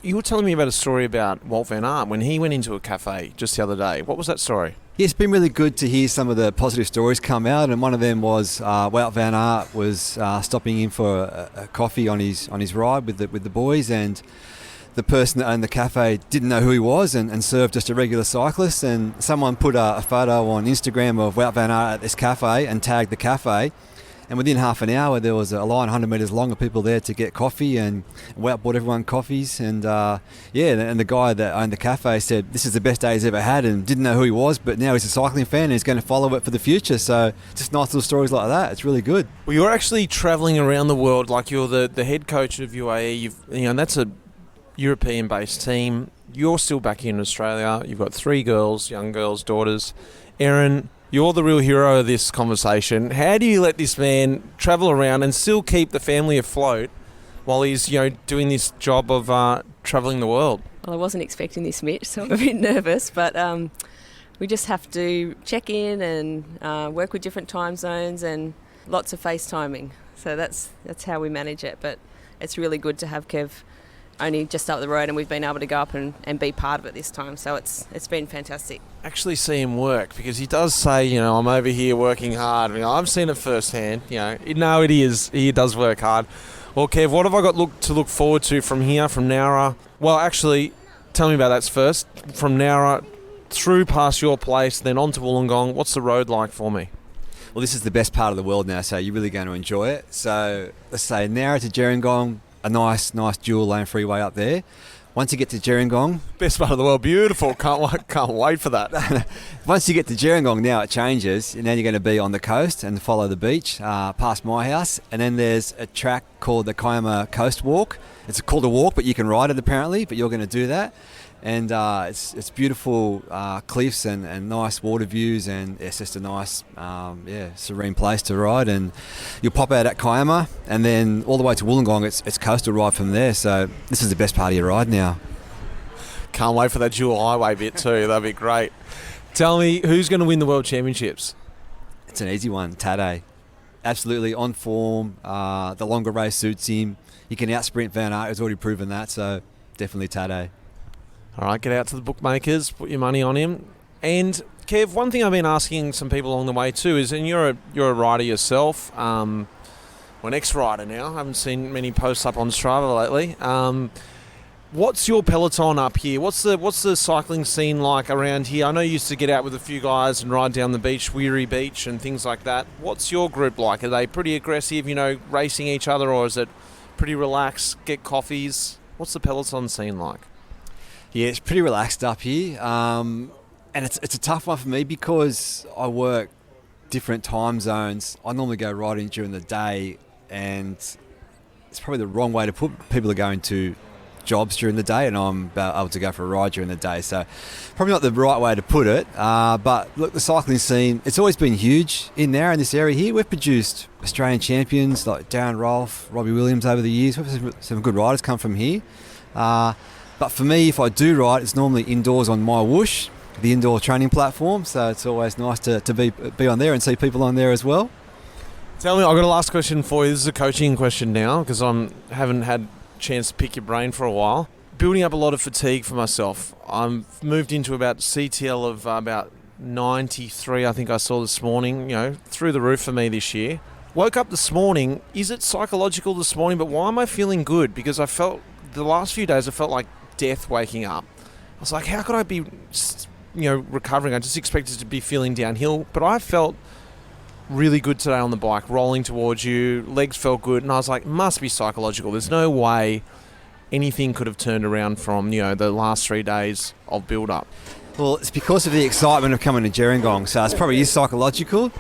you were telling me about a story about Wout van Aert when he went into a cafe just the other day. What was that story? Yeah, it's been really good to hear some of the positive stories come out, and one of them was Wout van Aert was stopping in for a coffee on his ride with the boys, and the person that owned the cafe didn't know who he was and served just a regular cyclist, and someone put a photo on Instagram of Wout van Aert at this cafe and tagged the cafe. And within half an hour, there was a line 100 metres long of people there to get coffee, and Wout bought everyone coffees. And and the guy that owned the cafe said this is the best day he's ever had, and didn't know who he was, but now he's a cycling fan and he's going to follow it for the future. So just nice little stories like that. It's really good. Well, you're actually travelling around the world, like you're the head coach of UAE. And that's a European-based team. You're still back here in Australia. You've got 3 girls, young girls, daughters. Erin, you're the real hero of this conversation. How do you let this man travel around and still keep the family afloat while he's, doing this job of travelling the world? Well, I wasn't expecting this, Mitch, so I'm a bit nervous, but we just have to check in and work with different time zones and lots of FaceTiming. So that's how we manage it. But it's really good to have Kev only just up the road, and we've been able to go up and be part of it this time. So it's been fantastic. Actually see him work, because he does say, I'm over here working hard. I've seen it firsthand. He does work hard. Well, Kev, what have I got to look forward to from here, from Nowra? Well, actually, tell me about that first. From Nowra through past your place, then on to Wollongong. What's the road like for me? Well, this is the best part of the world now, so you're really going to enjoy it. So let's say Nowra to Gerringong, a nice dual lane freeway up there. Once you get to Gerringong, best part of the world, beautiful. Can't wait for that. Once you get to Gerringong, now it changes, and then you're going to be on the coast and follow the beach past my house, and then there's a track called the Kiama Coast Walk. It's called a walk, but you can ride it apparently. But you're going to do that, and it's beautiful cliffs and nice water views, and it's just a nice serene place to ride. And you'll pop out at Kiama, and then all the way to Wollongong. It's coastal ride from there. So this is the best part of your ride now. Can't wait for that dual highway bit too. That'd be great. Tell me, who's going to win the World Championships? It's an easy one. Tadej, absolutely on form. The longer race suits him. He can out-sprint Van Aert. He's already proven that. So definitely Tadej. All right, get out to the bookmakers, put your money on him. And Kev, one thing I've been asking some people along the way too is, and you're a rider yourself, an ex-rider now. I haven't seen many posts up on Strava lately. What's your peloton up here? What's the cycling scene like around here? I know you used to get out with a few guys and ride down the beach, Weary Beach and things like that. What's your group like? Are they pretty aggressive, racing each other, or is it pretty relaxed, get coffees? What's the peloton scene like? Yeah, it's pretty relaxed up here, and it's a tough one for me because I work different time zones. I normally go riding during the day, and it's probably the wrong way to put. People are going to jobs during the day, and I'm able to go for a ride during the day. So probably not the right way to put it. But look, the cycling scene, it's always been huge in there, in this area here. We've produced Australian champions like Darren Rolfe, Robbie Williams over the years. We've had some good riders come from here. But for me, if I do ride, it's normally indoors on my whoosh, the indoor training platform. So it's always nice to be on there and see people on there as well. Tell me, I've got a last question for you. This is a coaching question now because I haven't had a chance to pick your brain for a while. Building up a lot of fatigue for myself. I've moved into about CTL of about 93, I think I saw this morning, through the roof for me this year. Woke up this morning. Is it psychological this morning? But why am I feeling good? Because I felt the last few days, I felt like death waking up. I was like, how could I be, recovering? I just expected to be feeling downhill, but I felt really good today on the bike, rolling towards you. Legs felt good, and I was like, must be psychological. There's no way anything could have turned around from, the last 3 days of build-up. Well, it's because of the excitement of coming to Gerringong, so it's probably is psychological.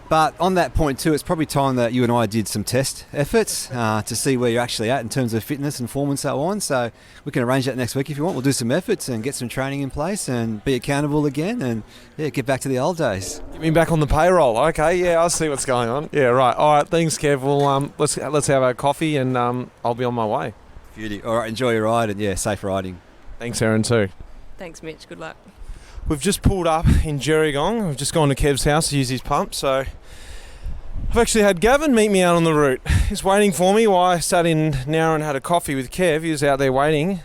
But on that point too, it's probably time that you and I did some test efforts to see where you're actually at in terms of fitness and form and so on. So we can arrange that next week if you want. We'll do some efforts and get some training in place and be accountable again and get back to the old days. Get me back on the payroll. Okay, yeah, I'll see what's going on. Yeah, right. All right, thanks, Kev. Well, let's have a coffee and I'll be on my way. Beauty. All right, enjoy your ride and safe riding. Thanks, Erin, too. Thanks, Mitch. Good luck. We've just pulled up in Gerringong. We've just gone to Kev's house to use his pump, so I've actually had Gavin meet me out on the route. He's waiting for me while I sat in Nowra and had a coffee with Kev. He was out there waiting.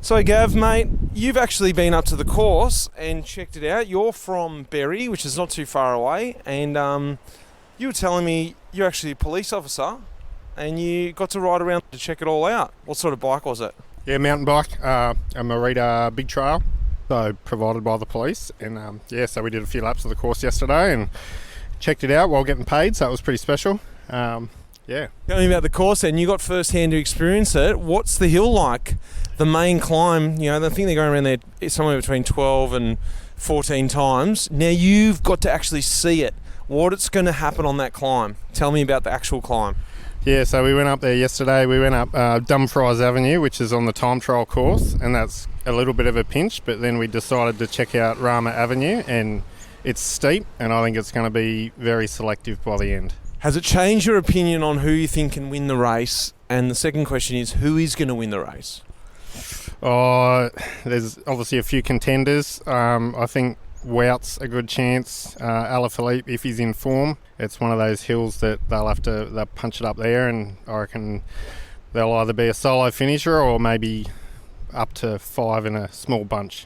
So Gav, mate, you've actually been up to the course and checked it out. You're from Berry, which is not too far away, and you were telling me you're actually a police officer and you got to ride around to check it all out. What sort of bike was it? Yeah, mountain bike. I'm a Rita Big Trail, so provided by the police. And so we did a few laps of the course yesterday and checked it out while getting paid, so it was pretty special. Tell me about the course then. You got first hand to experience it. What's the hill like? The main climb, I think they're going around there somewhere between 12 and 14 times. Now you've got to actually see it. What's going to happen on that climb? Tell me about the actual climb. Yeah, so we went up there yesterday. We went up Dumfries Avenue, which is on the time trial course, and that's a little bit of a pinch, but then we decided to check out Rama Avenue, and it's steep, and I think it's going to be very selective by the end. Has it changed your opinion on who you think can win the race? And the second question is, who is going to win the race? There's obviously a few contenders. I think Wout's a good chance. Alaphilippe, if he's in form, it's one of those hills that they'll punch it up there, and I reckon they'll either be a solo finisher or maybe up to 5 in a small bunch.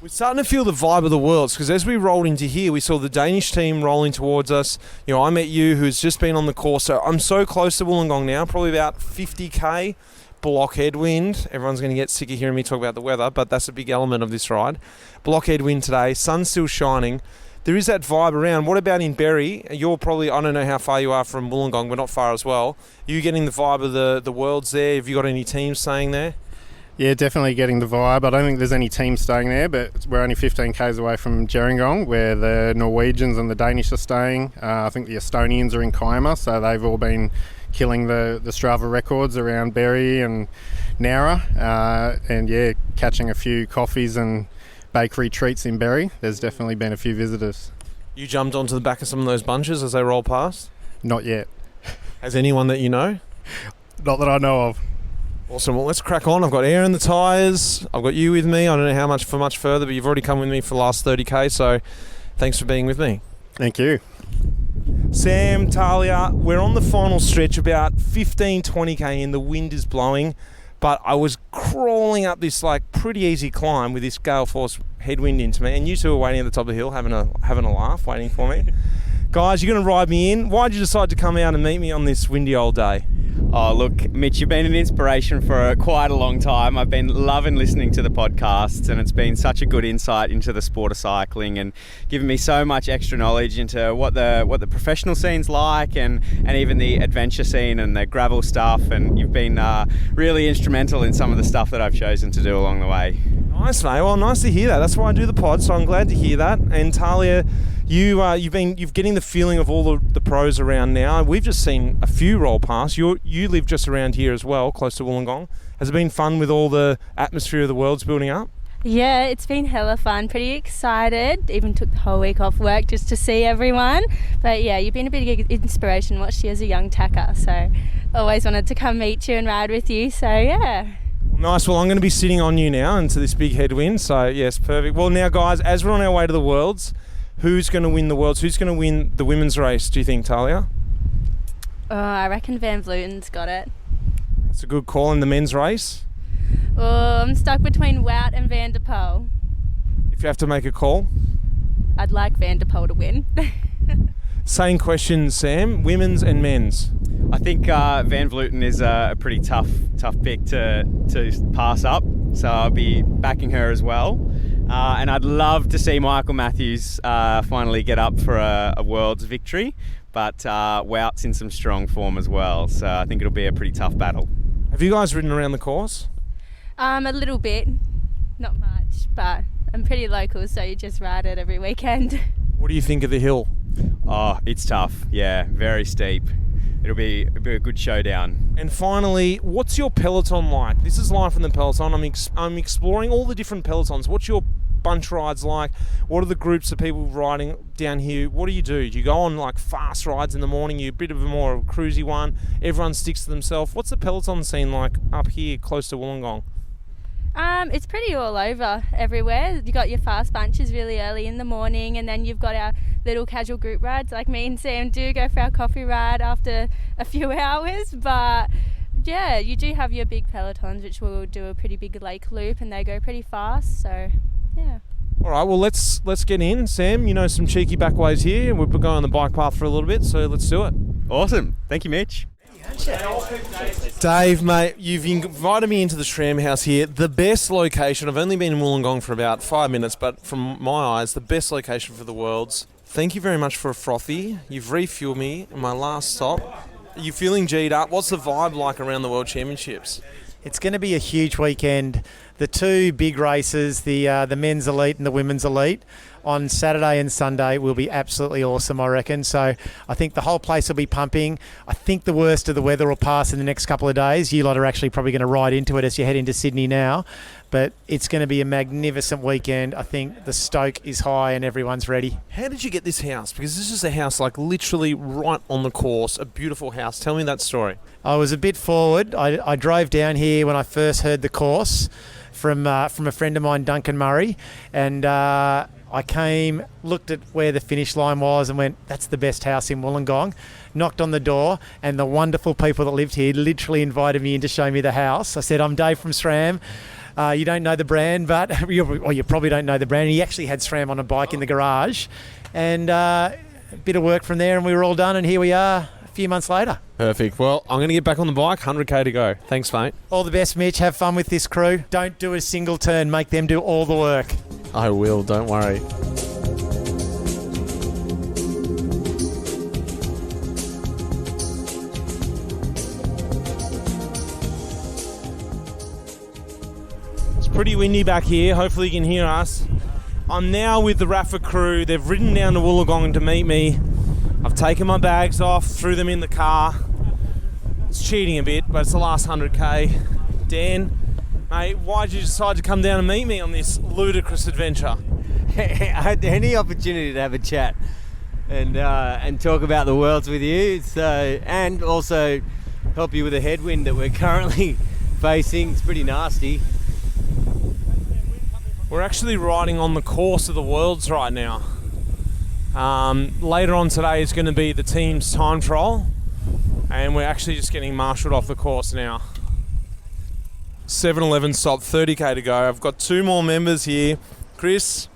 We're starting to feel the vibe of the Worlds, because as we rolled into here, we saw the Danish team rolling towards us. I met you, who's just been on the course. So I'm so close to Wollongong now, probably about 50k. Block headwind. Everyone's going to get sick of hearing me talk about the weather, but that's a big element of this ride. Block headwind today. Sun's still shining. There is that vibe around. What about in Berry? You're probably, I don't know how far you are from Wollongong, but not far as well. Are you getting the vibe of the Worlds there? Have you got any teams staying there? Yeah, definitely getting the vibe. I don't think there's any teams staying there, but we're only 15 k's away from Gerringong, where the Norwegians and the Danish are staying. I think the Estonians are in Kiama, so they've all been killing the Strava records around Berry and Nowra, and catching a few coffees and bakery treats in Berry. There's definitely been a few visitors. You jumped onto the back of some of those bunches as they roll past? Not yet. Has anyone that you know? Not that I know of. Awesome. Well, let's crack on. I've got air in the tyres. I've got you with me. I don't know how much further, but you've already come with me for the last 30k, so thanks for being with me. Thank you. Sam, Talia, we're on the final stretch, about 15-20k in. The wind is blowing, but I was crawling up this pretty easy climb with this gale force headwind into me, and you two are waiting at the top of the hill having a laugh, waiting for me. Guys, you're going to ride me in. Why did you decide to come out and meet me on this windy old day? Oh, look, Mitch, you've been an inspiration for quite a long time. I've been loving listening to the podcasts, and it's been such a good insight into the sport of cycling and given me so much extra knowledge into what the professional scene's like and even the adventure scene and the gravel stuff. And you've been really instrumental in some of the stuff that I've chosen to do along the way. Nice, mate. Well, nice to hear that. That's why I do the pod, so I'm glad to hear that. And Talia, You're getting the feeling of all the pros around now. We've just seen a few roll past. You live just around here as well, close to Wollongong. Has it been fun with all the atmosphere of the world's building up? Yeah, it's been hella fun. Pretty excited. Even took the whole week off work just to see everyone. But yeah, you've been a bit of inspiration. Watched you as a young tacker, so always wanted to come meet you and ride with you. So yeah. Nice. Well, I'm going to be sitting on you now into this big headwind. So yes, perfect. Well, now guys, as we're on our way to the Worlds, who's going to win the Worlds? Who's going to win the women's race? Do you think, Talia? I reckon Van Vluten's got it. That's a good call. In the men's race. Oh, I'm stuck between Wout and Van der Poel. If you have to make a call, I'd like Van der Poel to win. Same question, Sam. Women's and men's. I think Van Vleuten is a pretty tough pick to pass up, so I'll be backing her as well. And I'd love to see Michael Matthews finally get up for a World's victory, but Wout's in some strong form as well, so I think it'll be a pretty tough battle. Have you guys ridden around the course? A little bit, not much, but I'm pretty local, so you just ride it every weekend. What do you think of the hill? Oh, it's tough. Yeah, very steep. It'll be a good showdown. And finally, what's your Peloton like? This is Life in the Peloton. I'm exploring all the different Pelotons. What's your bunch rides like? What are the groups of people riding down here? What do? Do you go on like fast rides in the morning? You're a bit of a more cruisy one. Everyone sticks to themselves. What's the Peloton scene like up here close to Wollongong? It's pretty all over everywhere. You got your fast bunches really early in the morning, and then you've got our little casual group rides like me and Sam do go for our coffee ride after a few hours. But yeah, you do have your big Pelotons, which will do a pretty big lake loop, and they go pretty fast. So yeah. All right, well let's get in, Sam. You know some cheeky back ways here. We've been going on the bike path for a little bit, so let's do it. Awesome. Thank you, Mitch. Dave, mate, you've invited me into the Shram House here. The best location. I've only been in Wollongong for about 5 minutes, but from my eyes, the best location for the Worlds. Thank you very much for a frothy. You've refueled me in my last stop. Are you feeling G'd up? What's the vibe like around the World Championships? It's going to be a huge weekend. The two big races, the men's elite and the women's elite, on Saturday and Sunday will be absolutely awesome, I reckon. So I think the whole place will be pumping. I think the worst of the weather will pass in the next couple of days. You lot are actually probably going to ride into it as you head into Sydney now. But it's going to be a magnificent weekend. I think the stoke is high and everyone's ready. How did you get this house? Because this is a house like literally right on the course, a beautiful house. Tell me that story. I was a bit forward. I drove down here when I first heard the course from a friend of mine, Duncan Murray, and I came, looked at where the finish line was and went, that's the best house in Wollongong. Knocked on the door, and the wonderful people that lived here literally invited me in to show me the house. I said, I'm Dave from SRAM. You don't know the brand, but you probably don't know the brand. He actually had SRAM on a bike in the garage, and a bit of work from there, and we were all done, and here we are a few months later. Perfect. Well, I'm going to get back on the bike. 100k to go. Thanks, mate. All the best, Mitch. Have fun with this crew. Don't do a single turn. Make them do all the work. I will. Don't worry. Pretty windy back here. Hopefully you can hear us. I'm now with the Rapha crew. They've ridden down to Wollongong to meet me. I've taken my bags off, threw them in the car. It's cheating a bit, but it's the last 100k. Dan, mate, why did you decide to come down and meet me on this ludicrous adventure? I had any opportunity to have a chat and talk about the Worlds with you, and also help you with the headwind that we're currently facing. It's pretty nasty. We're actually riding on the course of the Worlds right now. Later on today is going to be the team's time trial, and we're actually just getting marshalled off the course now. 7-11 stop, 30k to go. I've got two more members here. Chris.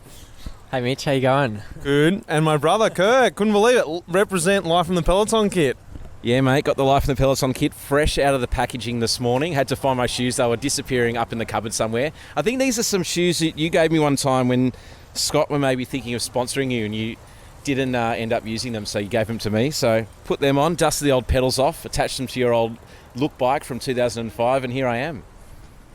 Hey Mitch, how you going? Good. And my brother Kirk, couldn't believe it. Represent Life in the Peloton kit. Yeah, mate, got the Life in the Peloton kit fresh out of the packaging this morning. Had to find my shoes. They were disappearing up in the cupboard somewhere. I think these are some shoes that you gave me one time when Scott were maybe thinking of sponsoring you and you didn't end up using them, so you gave them to me. So put them on, dusted the old pedals off, attached them to your old Look bike from 2005, and here I am.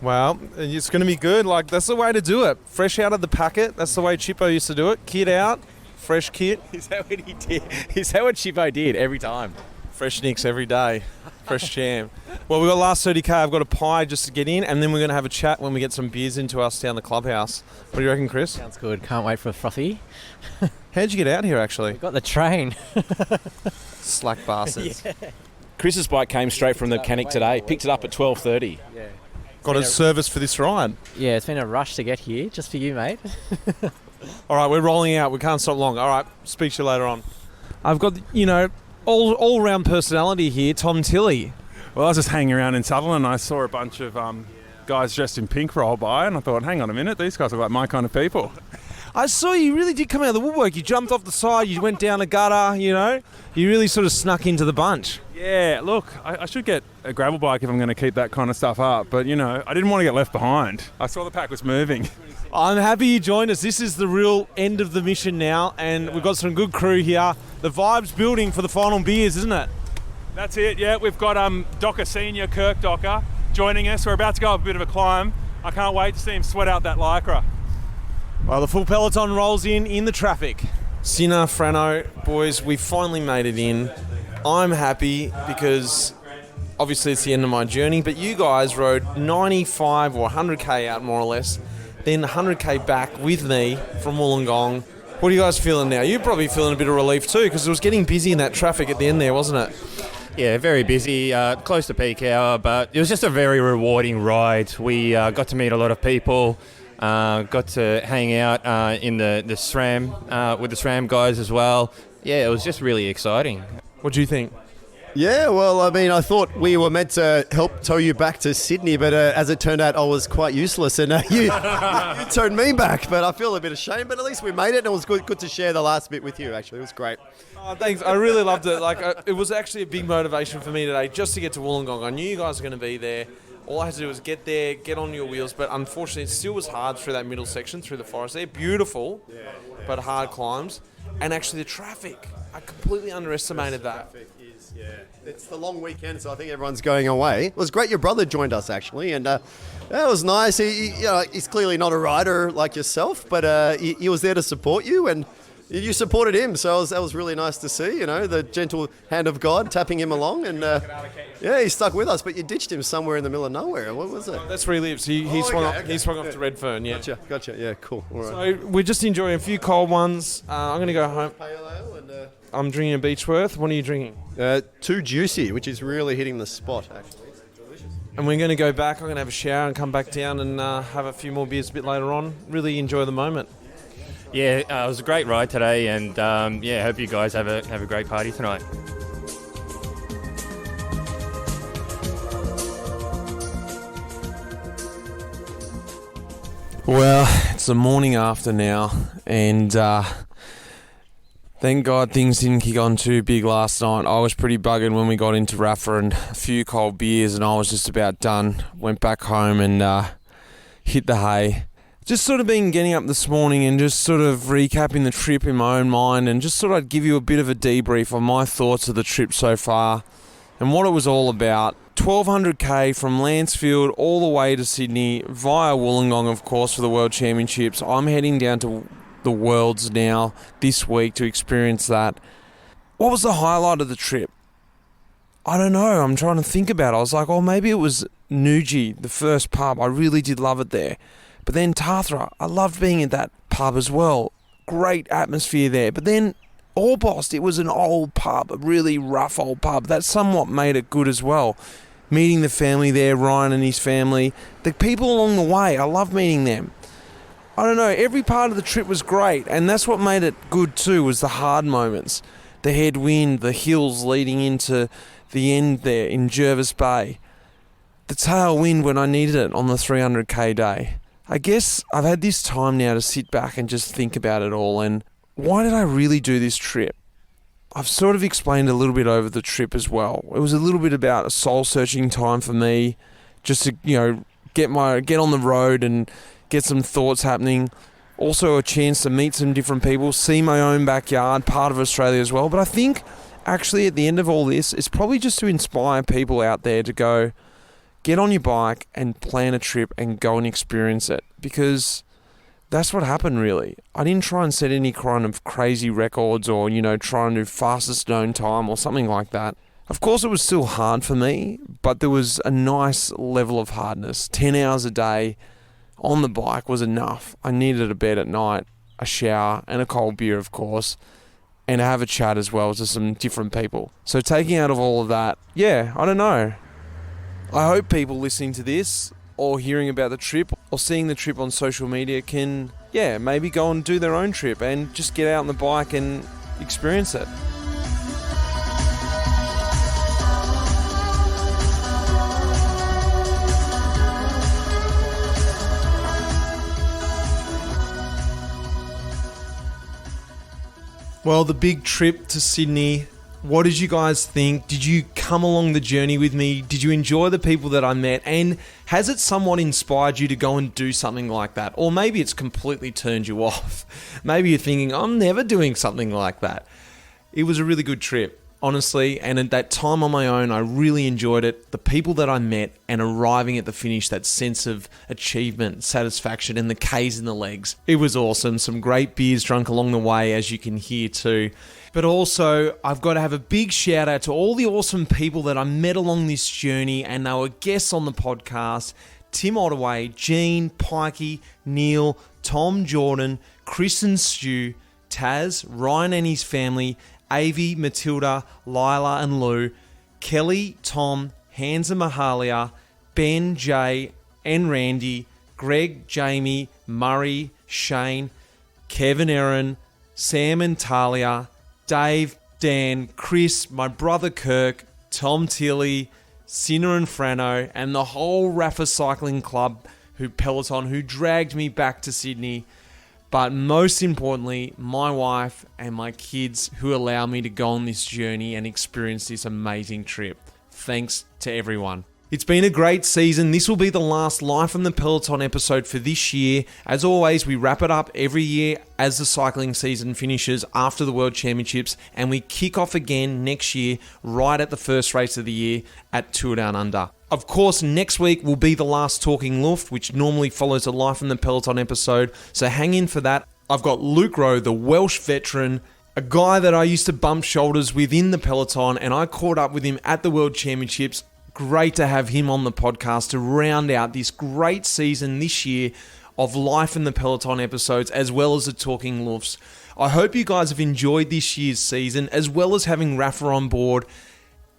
Well, it's going to be good. Like, that's the way to do it. Fresh out of the packet. That's the way Chippo used to do it. Kit out, fresh kit. Is that what he did? Is that what Chivo did every time? Fresh nicks every day. Fresh jam. Well, we've got last 30k. I've got a pie just to get in, and then we're going to have a chat when we get some beers into us down the clubhouse. What do you reckon, Chris? Sounds good. Can't wait for a frothy. How'd you get out here, actually? Got the train. Slack bastards. Yeah. Chris's bike came straight from the mechanic today. Picked it up at 12:30. Yeah. Got a service for this ride. Yeah, it's been a rush to get here, just for you, mate. All right, we're rolling out. We can't stop long. All right, speak to you later on. I've got, all-round personality here, Tom Tilley. Well, I was just hanging around in Sutherland and I saw a bunch of guys dressed in pink roll by, and I thought, hang on a minute, these guys are like my kind of people. I saw you really did come out of the woodwork. You jumped off the side, you went down a gutter, You really sort of snuck into the bunch. Yeah, look, I should get a gravel bike if I'm going to keep that kind of stuff up, but, I didn't want to get left behind. I saw the pack was moving. I'm happy you joined us. This is the real end of the mission now, and we've got some good crew here. The vibe's building for the final beers, isn't it? That's it, yeah. We've got Docker Senior, Kirk Docker, joining us. We're about to go up a bit of a climb. I can't wait to see him sweat out that lycra. Well, the full peloton rolls in the traffic. Sinner, Frano, boys, we finally made it in. I'm happy because obviously it's the end of my journey, but you guys rode 95 or 100k out more or less, then 100k back with me from Wollongong. What are you guys feeling now? You're probably feeling a bit of relief too, because it was getting busy in that traffic at the end there, wasn't it? Yeah, very busy, close to peak hour, but it was just a very rewarding ride. We got to meet a lot of people, got to hang out in the SRAM with the SRAM guys as well. Yeah, it was just really exciting. What do you think? Yeah, well, I thought we were meant to help tow you back to Sydney, but as it turned out, I was quite useless, and you towed me back. But I feel a bit ashamed, but at least we made it, and it was good to share the last bit with you, actually. It was great. Oh, thanks. I really loved it. It was actually a big motivation for me today just to get to Wollongong. I knew you guys were going to be there. All I had to do was get there, get on your wheels, but unfortunately it still was hard through that middle section, through the forest. They're beautiful, but hard climbs. And actually the traffic, I completely underestimated that. Yeah, it's the long weekend, so I think everyone's going away. It was great your brother joined us, actually, and that was nice. He's clearly not a rider like yourself, but he was there to support you, and you supported him, so that was really nice to see, the gentle hand of God tapping him along, and he stuck with us, but you ditched him somewhere in the middle of nowhere. What was it? That's where he lives. He swung off to Redfern, yeah. Gotcha. Yeah, cool. All right. So we're just enjoying a few cold ones. I'm going to go home. I'm drinking a Beechworth. What are you drinking? Too juicy, which is really hitting the spot, actually. Delicious. And we're going to go back. I'm going to have a shower and come back down and have a few more beers a bit later on. Really enjoy the moment. Yeah, it was a great ride today, and hope you guys have a great party tonight. Well, it's the morning after now, and thank God things didn't kick on too big last night. I was pretty buggered when we got into Rapha and a few cold beers, and I was just about done. Went back home and hit the hay. Just sort of been getting up this morning and just sort of recapping the trip in my own mind, and just thought I'd give you a bit of a debrief on my thoughts of the trip so far and what it was all about. 1,200k from Lancefield all the way to Sydney via Wollongong, of course, for the World Championships. I'm heading down to the Worlds now this week to experience that. What was the highlight of the trip? I don't know. I'm trying to think about it. I was like, maybe it was Nuji, the first pub. I really did love it there. But then Tathra, I loved being at that pub as well. Great atmosphere there. But then Orbost, it was an old pub, a really rough old pub. That somewhat made it good as well. Meeting the family there, Ryan and his family. The people along the way, I love meeting them. I don't know, every part of the trip was great. And that's what made it good too, was the hard moments. The headwind, the hills leading into the end there in Jervis Bay. The tailwind when I needed it on the 300k day. I guess I've had this time now to sit back and just think about it all, and why did I really do this trip? I've sort of explained a little bit over the trip as well. It was a little bit about a soul-searching time for me, just to, get on the road and get some thoughts happening. Also a chance to meet some different people, see my own backyard, part of Australia as well. But I think actually at the end of all this, it's probably just to inspire people out there to go, get on your bike and plan a trip and go and experience it. Because that's what happened really. I didn't try and set any kind of crazy records or, try and do fastest known time or something like that. Of course, it was still hard for me, but there was a nice level of hardness. 10 hours a day on the bike was enough. I needed a bed at night, a shower, and a cold beer, of course, and to have a chat as well to some different people. So taking out of all of that, I don't know. I hope people listening to this or hearing about the trip or seeing the trip on social media can, maybe go and do their own trip and just get out on the bike and experience it. Well, the big trip to Sydney, what did you guys think? Did you come along the journey with me? Did you enjoy the people that I met? And has it somewhat inspired you to go and do something like that? Or maybe it's completely turned you off. Maybe you're thinking, I'm never doing something like that. It was a really good trip, honestly. And at that time on my own, I really enjoyed it. The people that I met and arriving at the finish, that sense of achievement, satisfaction, and the K's in the legs. It was awesome. Some great beers drunk along the way, as you can hear too. But also, I've got to have a big shout out to all the awesome people that I met along this journey, and they were guests on the podcast. Tim Ottaway, Gene, Pikey, Neil, Tom Jordan, Chris and Stu, Taz, Ryan and his family, Avi, Matilda, Lila and Lou, Kelly, Tom, Hans and Mahalia, Ben, Jay and Randy, Greg, Jamie, Murray, Shane, Kevin, Aaron, Sam and Talia, Dave, Dan, Chris, my brother Kirk, Tom Tilley, Sinner and Frano, and the whole Rapha Cycling Club Peloton who dragged me back to Sydney. But most importantly, my wife and my kids who allow me to go on this journey and experience this amazing trip. Thanks to everyone. It's been a great season. This will be the last Life on the Peloton episode for this year. As always, we wrap it up every year as the cycling season finishes after the World Championships, and we kick off again next year right at the first race of the year at Tour Down Under. Of course, next week will be the last Talking Luft, which normally follows a Life on the Peloton episode, so hang in for that. I've got Luke Rowe, the Welsh veteran, a guy that I used to bump shoulders with in the Peloton, and I caught up with him at the World Championships. Great to have him on the podcast to round out this great season this year of Life in the Peloton episodes, as well as the Talking Lufts. I hope you guys have enjoyed this year's season, as well as having Rapha on board.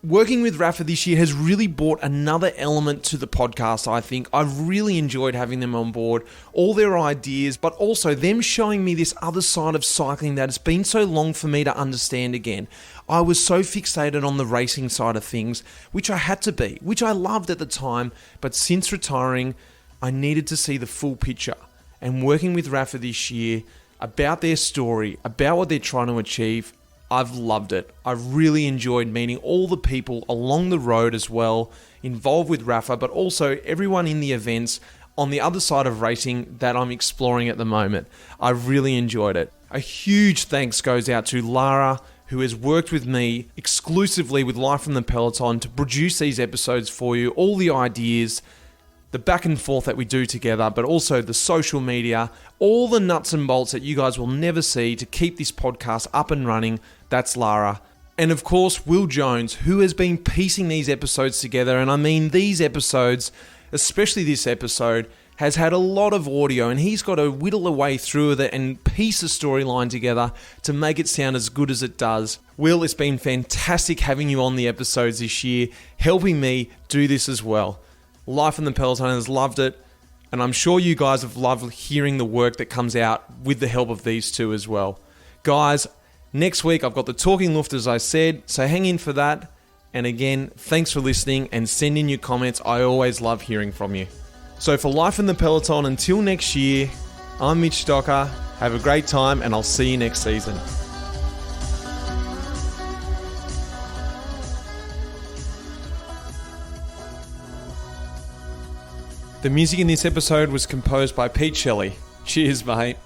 Working with Rapha this year has really brought another element to the podcast, I think. I've really enjoyed having them on board, all their ideas, but also them showing me this other side of cycling that has been so long for me to understand again. I was so fixated on the racing side of things, which I had to be, which I loved at the time, but since retiring, I needed to see the full picture. And working with Rapha this year, about their story, about what they're trying to achieve, I've loved it. I've really enjoyed meeting all the people along the road as well, involved with Rapha, but also everyone in the events on the other side of racing that I'm exploring at the moment. I've really enjoyed it. A huge thanks goes out to Lara, who has worked with me exclusively with Life from the Peloton to produce these episodes for you, all the ideas, the back and forth that we do together, but also the social media, all the nuts and bolts that you guys will never see to keep this podcast up and running. That's Lara. And of course, Will Jones, who has been piecing these episodes together. And I mean, these episodes, especially this episode, has had a lot of audio, and he's got to whittle away through it and piece the storyline together to make it sound as good as it does. Will, it's been fantastic having you on the episodes this year, helping me do this as well. Life in the Peloton has loved it, and I'm sure you guys have loved hearing the work that comes out with the help of these two as well. Guys, next week I've got the Talking Luft, as I said, so hang in for that. And again, thanks for listening and send in your comments. I always love hearing from you. So for Life in the Peloton, until next year, I'm Mitch Docker. Have a great time, and I'll see you next season. The music in this episode was composed by Pete Shelley. Cheers, mate.